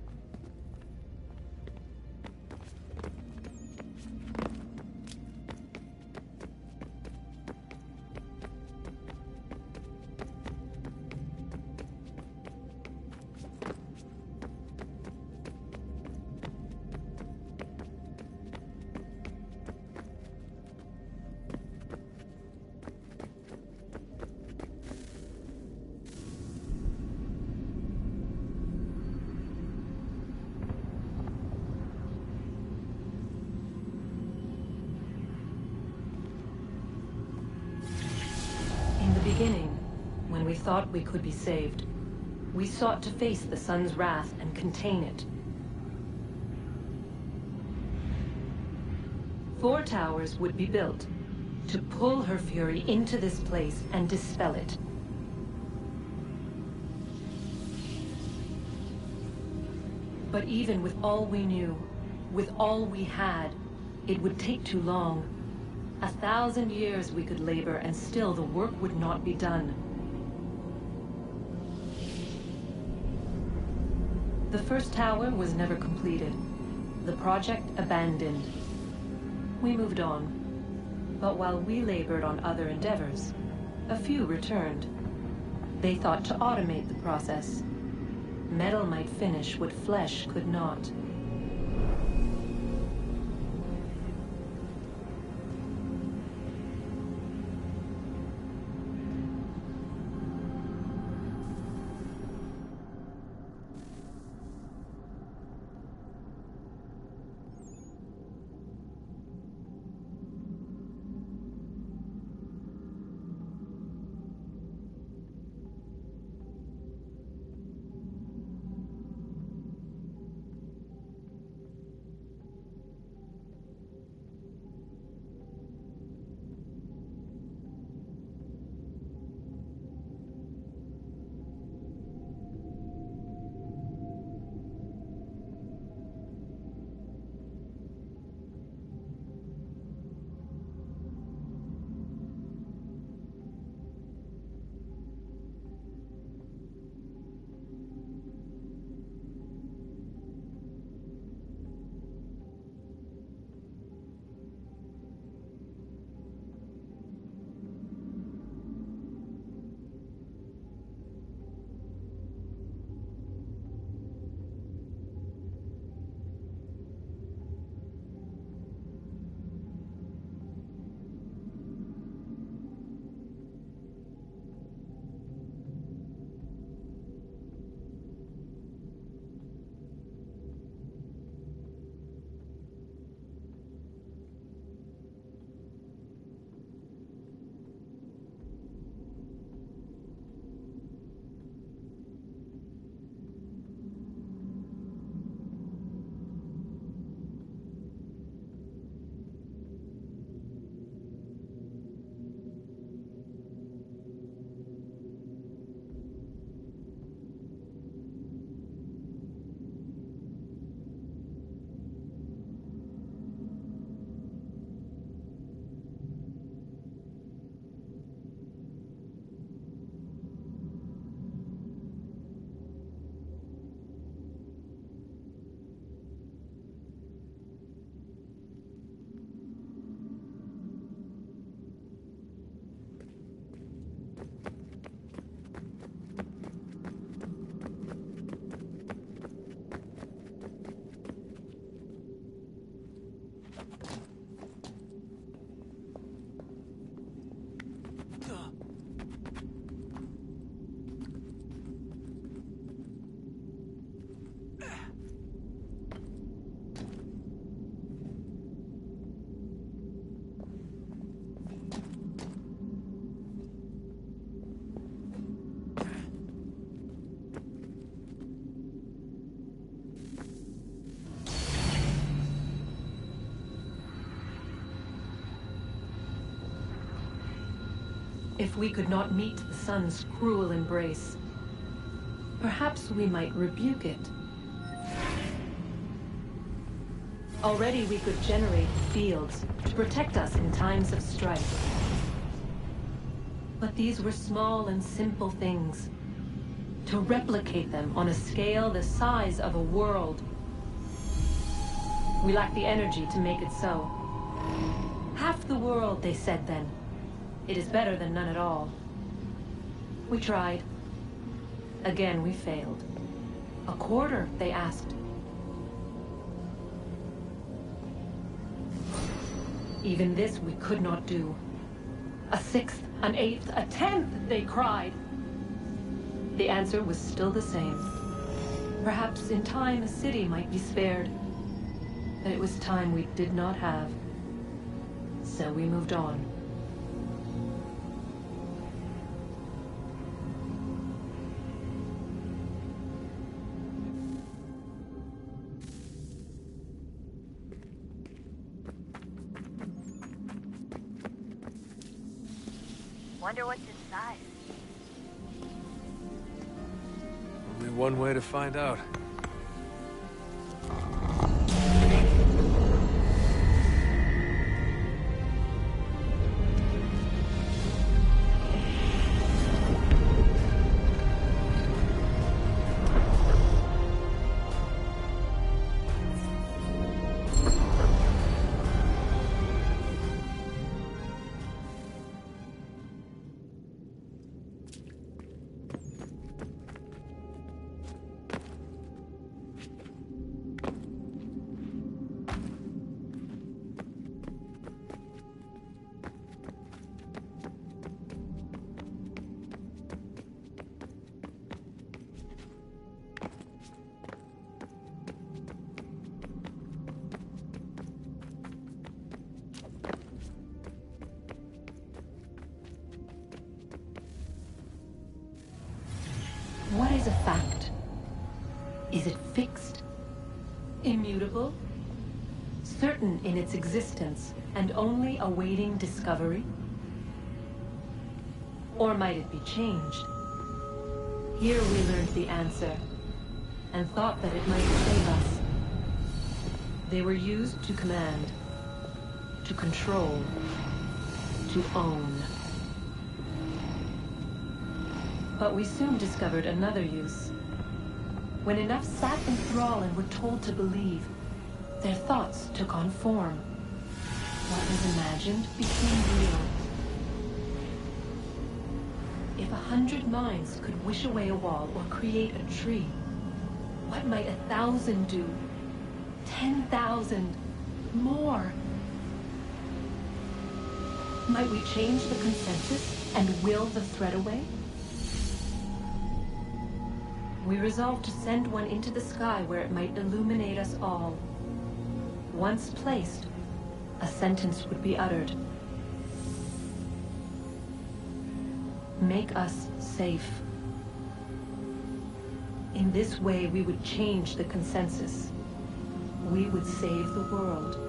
When we thought we could be saved, we sought to face the sun's wrath and contain it. 4 towers would be built to pull her fury into this place and dispel it. But even with all we knew, with all we had, it would take too long. 1,000 years we could labor, and still the work would not be done. The first tower was never completed. The project abandoned. We moved on. But while we labored on other endeavors, a few returned. They thought to automate the process. Metal might finish what flesh could not. If we could not meet the sun's cruel embrace, perhaps we might rebuke it. Already we could generate fields to protect us in times of strife. But these were small and simple things. To replicate them on a scale the size of a world, we lack the energy to make it so. Half the world, they said then. It is better than none at all. We tried. Again, we failed. A quarter, they asked. Even this we could not do. A sixth, an eighth, a tenth, they cried. The answer was still the same. Perhaps in time a city might be spared. But it was time we did not have. So we moved on. Wonder what's inside. Only one way to find out. What is a fact? Is it fixed? Immutable? Certain in its existence and only awaiting discovery? Or might it be changed? Here we learned the answer and thought that it might save us. They were used to command, to control, to own. But we soon discovered another use. When enough sat in thrall and were told to believe, their thoughts took on form. What was imagined became real. If 100 minds could wish away a wall or create a tree, what might 1,000 do? 10,000? More? Might we change the consensus and will the thread away? We resolved to send one into the sky where it might illuminate us all. Once placed, a sentence would be uttered. Make us safe. In this way, we would change the consensus. We would save the world.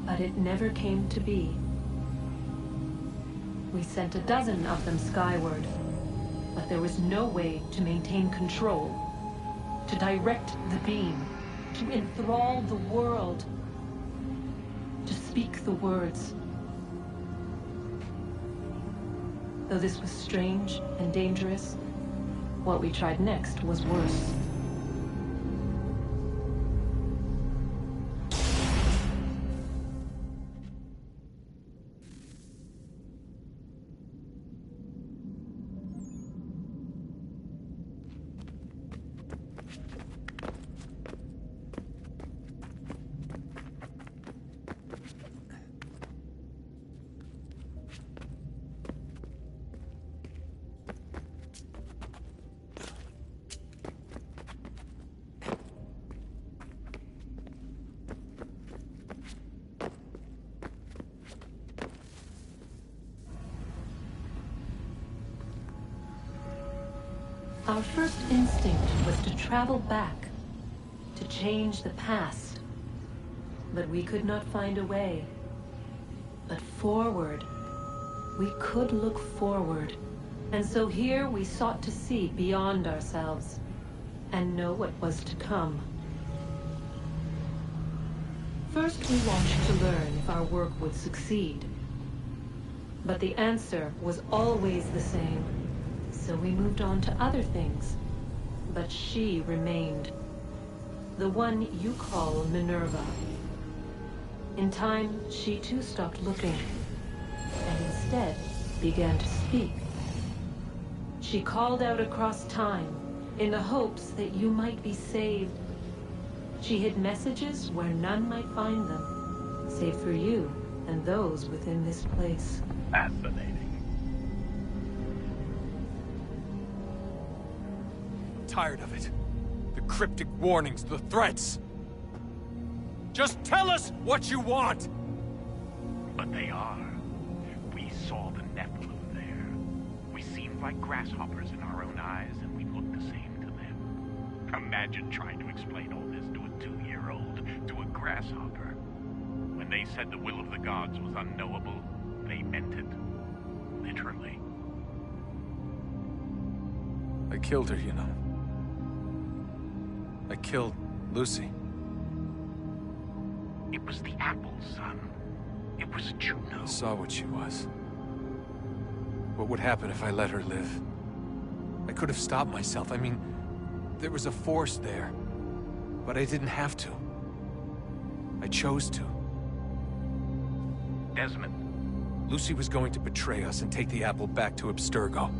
But it never came to be. We sent a dozen of them skyward, but there was no way to maintain control, to direct the beam, to enthrall the world, to speak the words. Though this was strange and dangerous, what we tried next was worse. Our first instinct was to travel back, to change the past, but we could not find a way. But forward. We could look forward. And so here we sought to see beyond ourselves, and know what was to come. First we watched to learn if our work would succeed. But the answer was always the same. So we moved on to other things. But she remained. The one you call Minerva. In time, she too stopped looking, and instead began to speak. She called out across time, in the hopes that you might be saved. She hid messages where none might find them, save for you and those within this place. Fascinating. I'm tired of it. The cryptic warnings, the threats. Just tell us what you want! But they are. We saw the Nephilim there. We seemed like grasshoppers in our own eyes, and we looked the same to them. Imagine trying to explain all this to a 2-year-old, to a grasshopper. When they said the will of the gods was unknowable, they meant it. Literally. I killed her, you know. I killed Lucy. It was the apple, son. It was Juno. I saw what she was. What would happen if I let her live? I could have stopped myself. I mean, there was a force there. But I didn't have to. I chose to. Desmond. Lucy was going to betray us and take the apple back to Abstergo.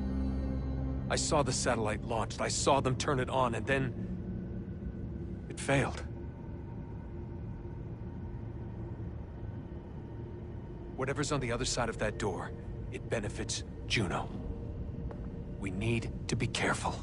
I saw the satellite launched. I saw them turn it on, and then... it failed. Whatever's on the other side of that door, it benefits Juno. We need to be careful.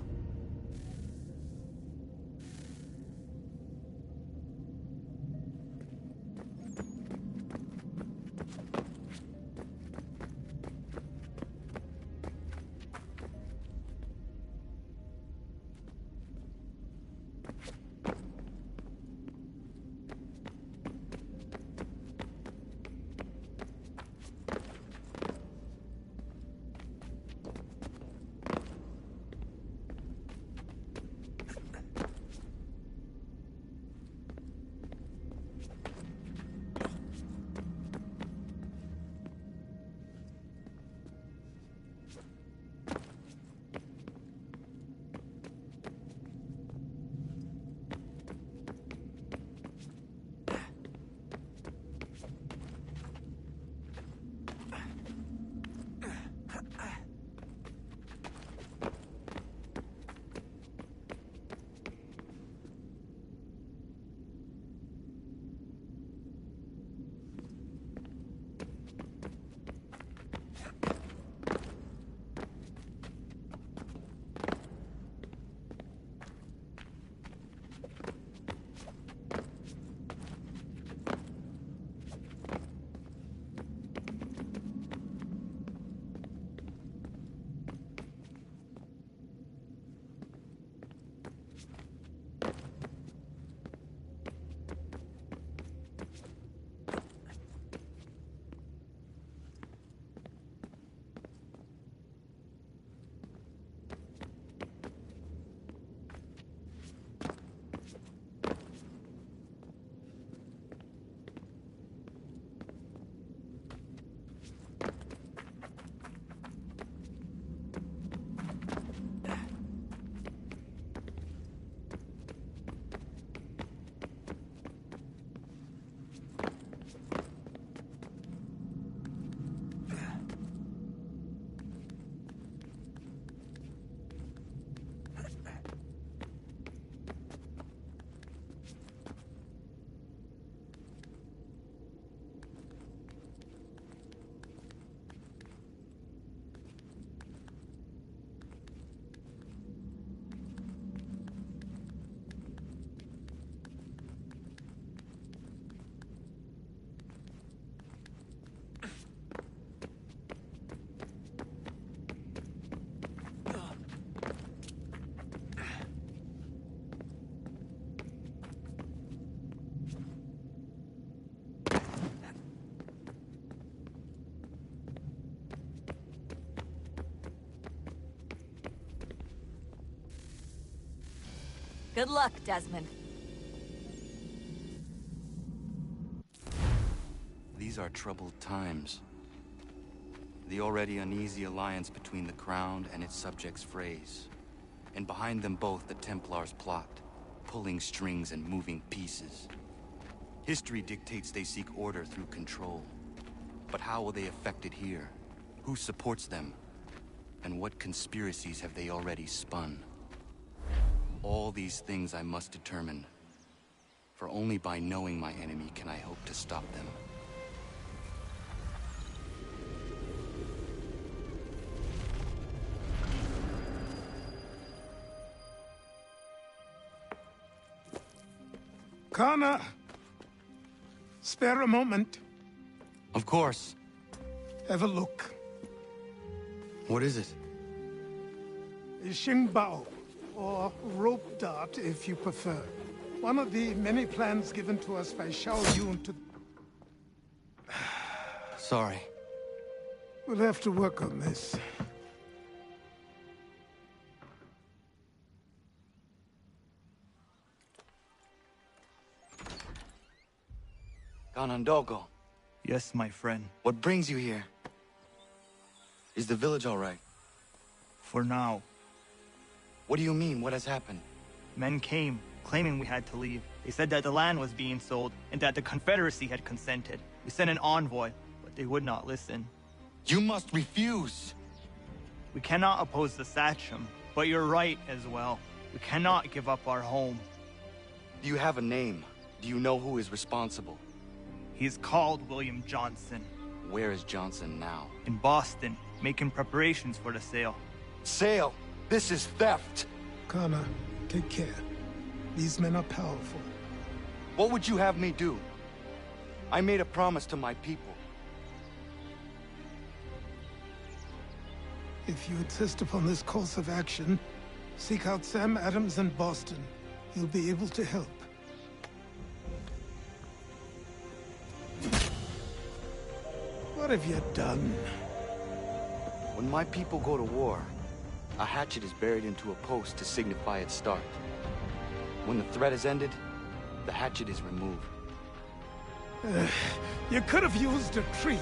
Good luck, Desmond. These are troubled times. The already uneasy alliance between the Crown and its subjects frays. And behind them both the Templars plot, pulling strings and moving pieces. History dictates they seek order through control. But how will they affect it here? Who supports them? And what conspiracies have they already spun? All these things I must determine. For only by knowing my enemy can I hope to stop them. Connor! Spare a moment. Of course. Have a look. What is it? A Xingbao, or rope dart if you prefer. One of the many plans given to us by Xiao Yun to... Sorry. We'll have to work on this. Ganondogo. Yes, my friend. What brings you here? Is the village all right? For now. What do you mean? What has happened? Men came, claiming we had to leave. They said that the land was being sold, and that the Confederacy had consented. We sent an envoy, but they would not listen. You must refuse! We cannot oppose the Sachem, but you're right as well. We cannot give up our home. Do you have a name? Do you know who is responsible? He's called William Johnson. Where is Johnson now? In Boston, making preparations for the sale. Sale? This is theft! Connor, take care. These men are powerful. What would you have me do? I made a promise to my people. If you insist upon this course of action, seek out Sam Adams in Boston. He'll be able to help. What have you done? When my people go to war, a hatchet is buried into a post to signify its start. When the threat is ended, the hatchet is removed. You could have used a tree.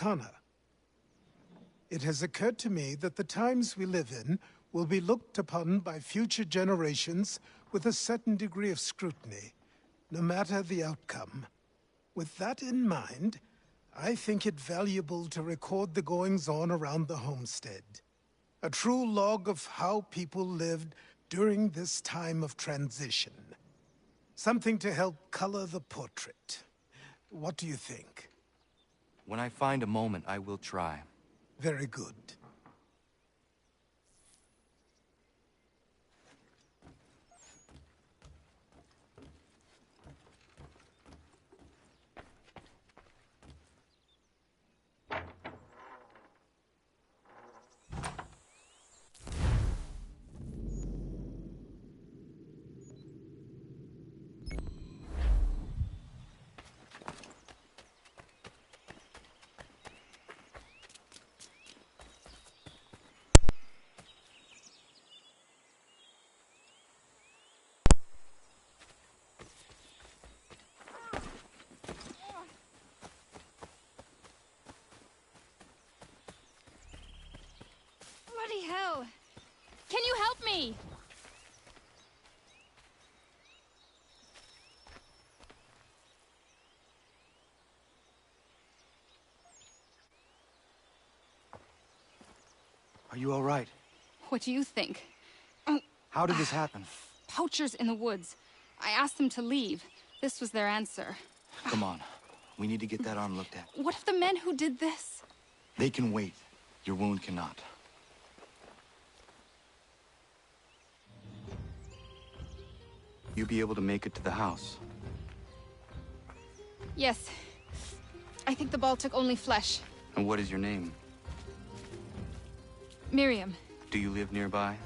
Connor. It has occurred to me that the times we live in will be looked upon by future generations with a certain degree of scrutiny, no matter the outcome. With that in mind, I think it valuable to record the goings-on around the homestead. A true log of how people lived during this time of transition. Something to help color the portrait. What do you think? When I find a moment, I will try. Very good. Bloody hell! Can you help me? Are you all right? What do you think? How did this happen? Poachers in the woods. I asked them to leave. This was their answer. Come on. We need to get that arm looked at. What if the men who did this? They can wait. Your wound cannot. You be able to make it to the house? Yes. I think the ball took only flesh. And what is your name? Miriam. Do you live nearby?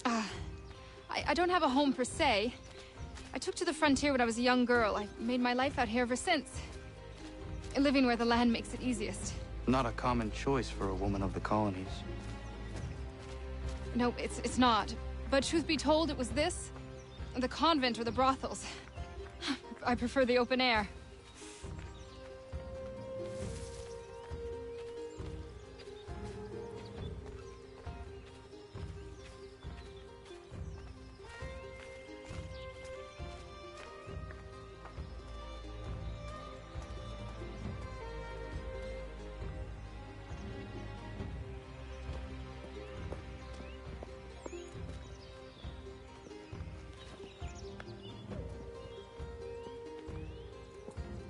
I don't have a home per se. I took to the frontier when I was a young girl. I made my life out here ever since. Living where the land makes it easiest. Not a common choice for a woman of the colonies. No, it's not. But truth be told, it was this, the convent or the brothels. I prefer the open air.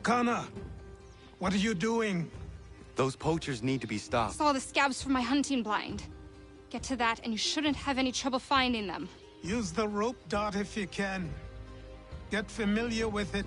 Connor, what are you doing? Those poachers need to be stopped. Saw the scabs from my hunting blind. Get to that and you shouldn't have any trouble finding them. Use the rope dart if you can. Get familiar with it.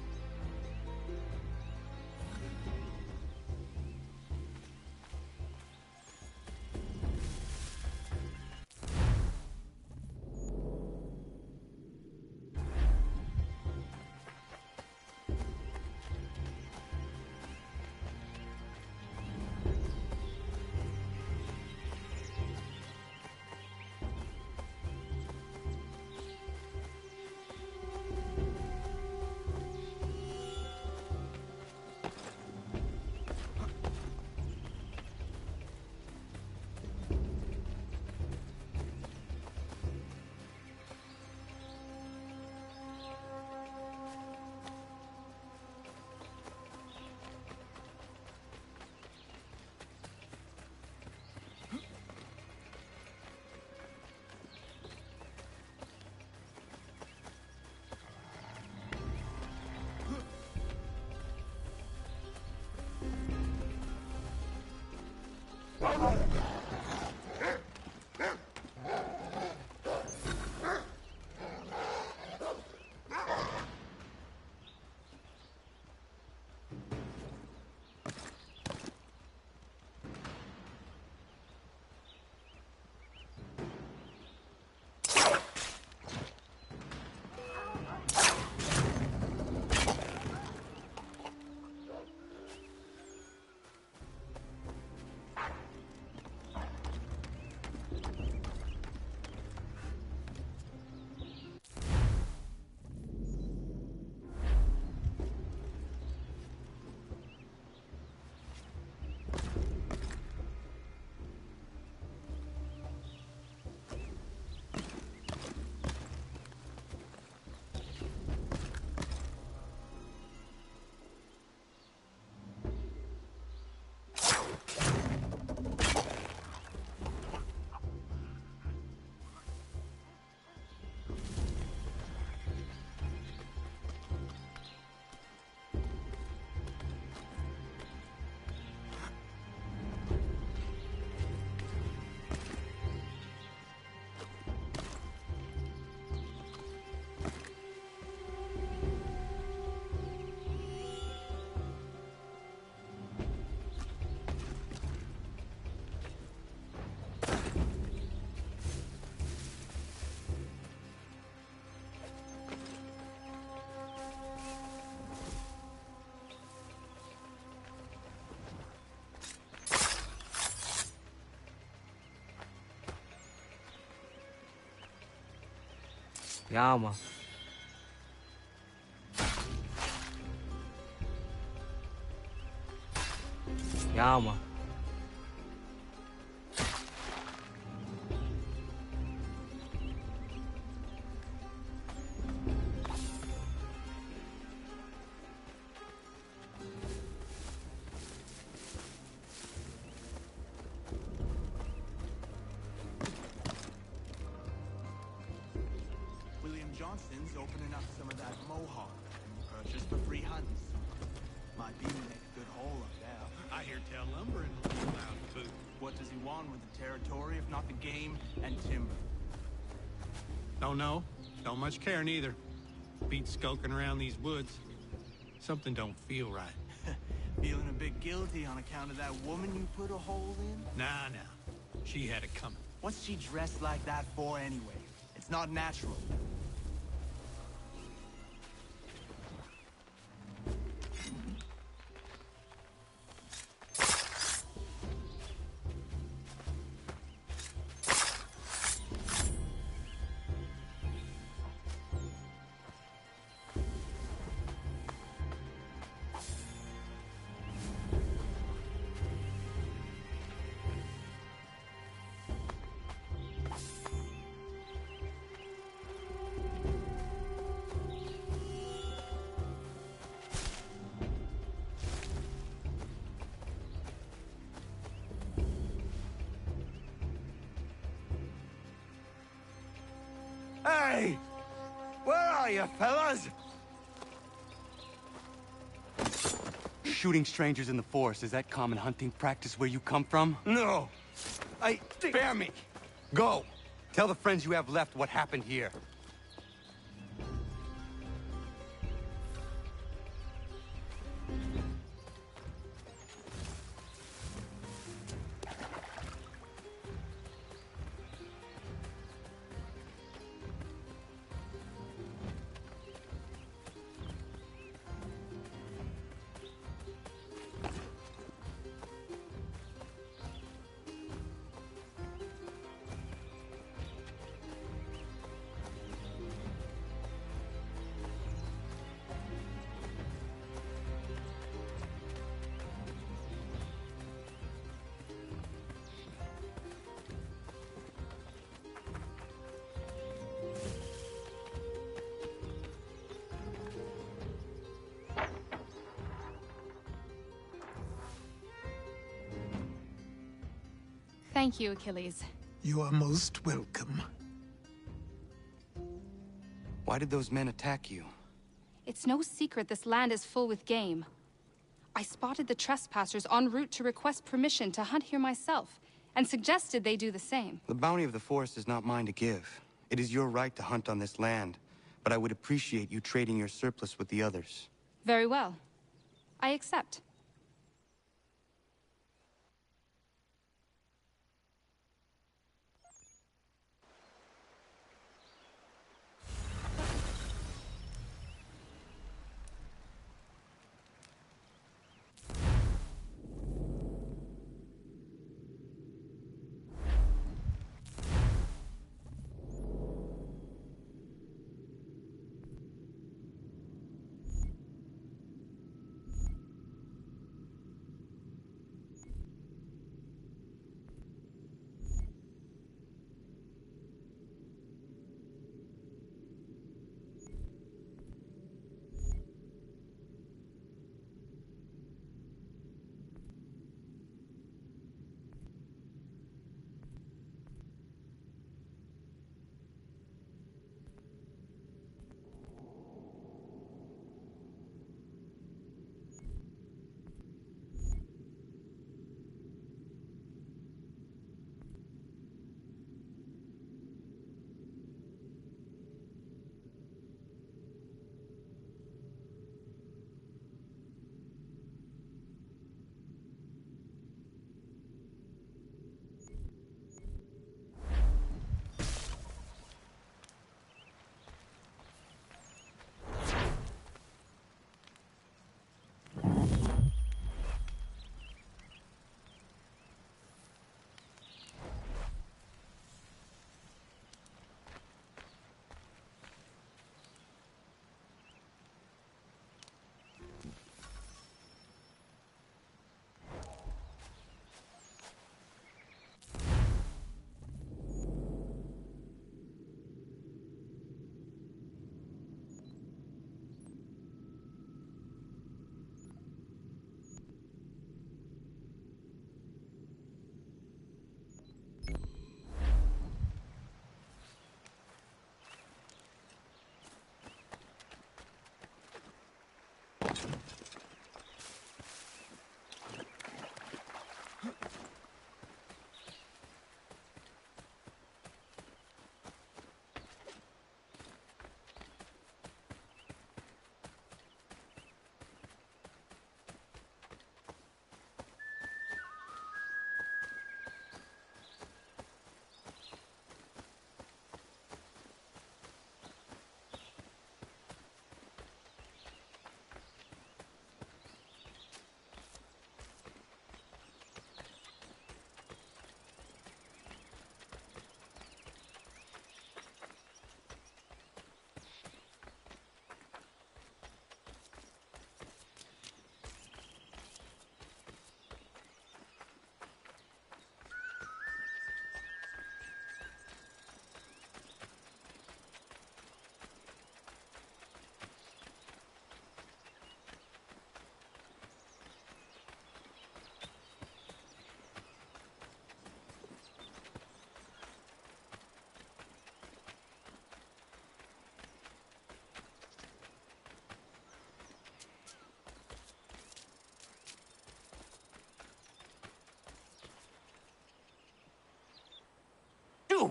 Yeah, man. Yeah, man. William Johnston's opening up some of that mohawk. Purchased for free hunts. Might be we make a good haul up there. I hear tell lumbering will be allowed food. What does he want with the territory if not the game and timber? Don't know. Don't much care neither. Beat skulking around these woods. Something don't feel right. Feeling a bit guilty on account of that woman you put a hole in? Nah. She had it coming. What's she dressed like that for anyway? It's not natural. Hey! Where are you, fellas? Shooting strangers in the forest, is that common hunting practice where you come from? No. Spare me. Go. Tell the friends you have left what happened here. Thank you, Achilles. You are most welcome. Why did those men attack you? It's no secret this land is full with game. I spotted the trespassers en route to request permission to hunt here myself, and suggested they do the same. The bounty of the forest is not mine to give. It is your right to hunt on this land, but I would appreciate you trading your surplus with the others. Very well. I accept.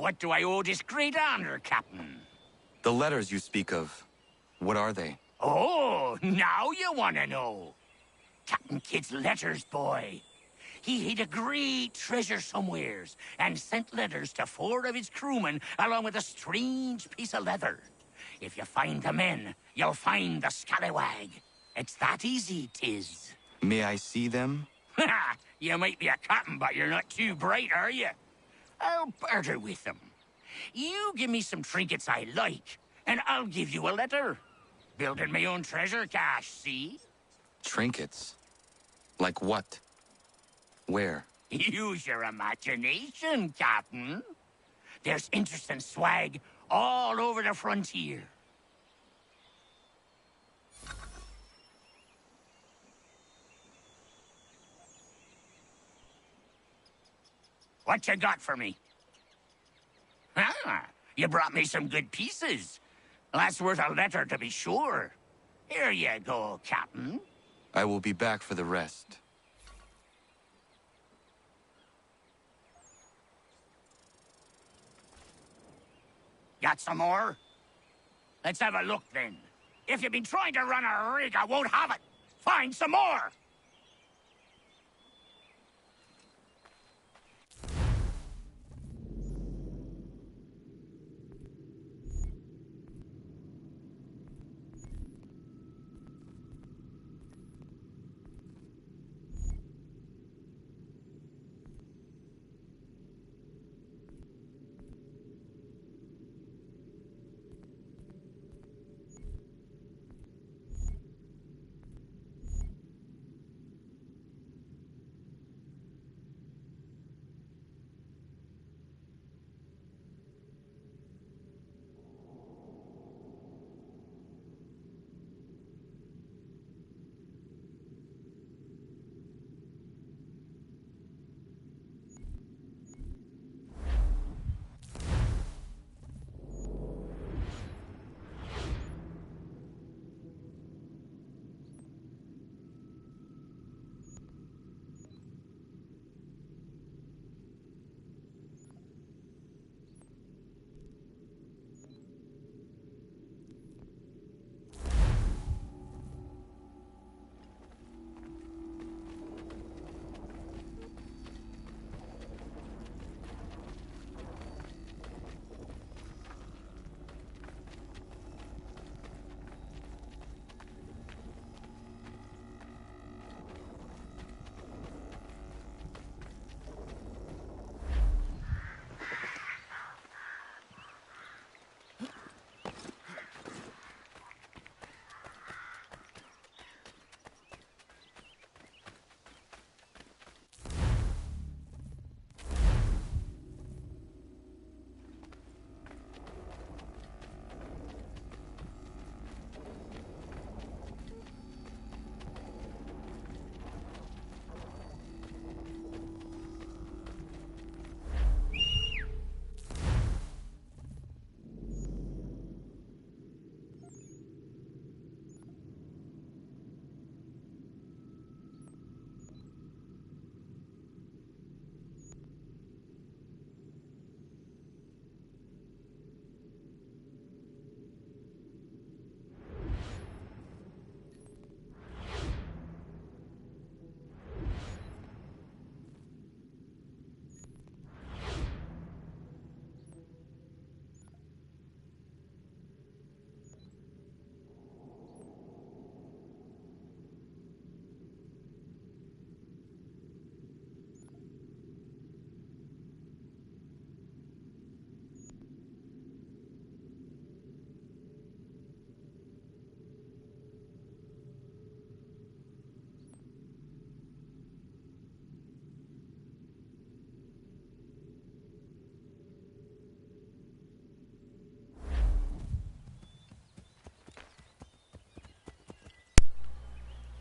what do I owe this great honor, Captain? The letters you speak of, what are they? Oh, now you want to know. Captain Kidd's letters, boy. He hid a great treasure somewheres and sent letters to 4 of his crewmen along with a strange piece of leather. If you find the men, you'll find the scallywag. It's that easy, 'tis. May I see them? You might be a captain, but you're not too bright, are you? I'll barter with them. You give me some trinkets I like, and I'll give you a letter. Building my own treasure cache, see? Trinkets? Like what? Where? Use your imagination, Captain. There's interesting swag all over the frontier. What you got for me? Ah, you brought me some good pieces. That's worth a letter to be sure. Here you go, Captain. I will be back for the rest. Got some more? Let's have a look then. If you've been trying to run a rig, I won't have it. Find some more!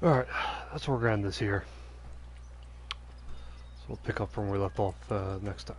Alright, that's where we're going to end this here. So we'll pick up from where we left off next time.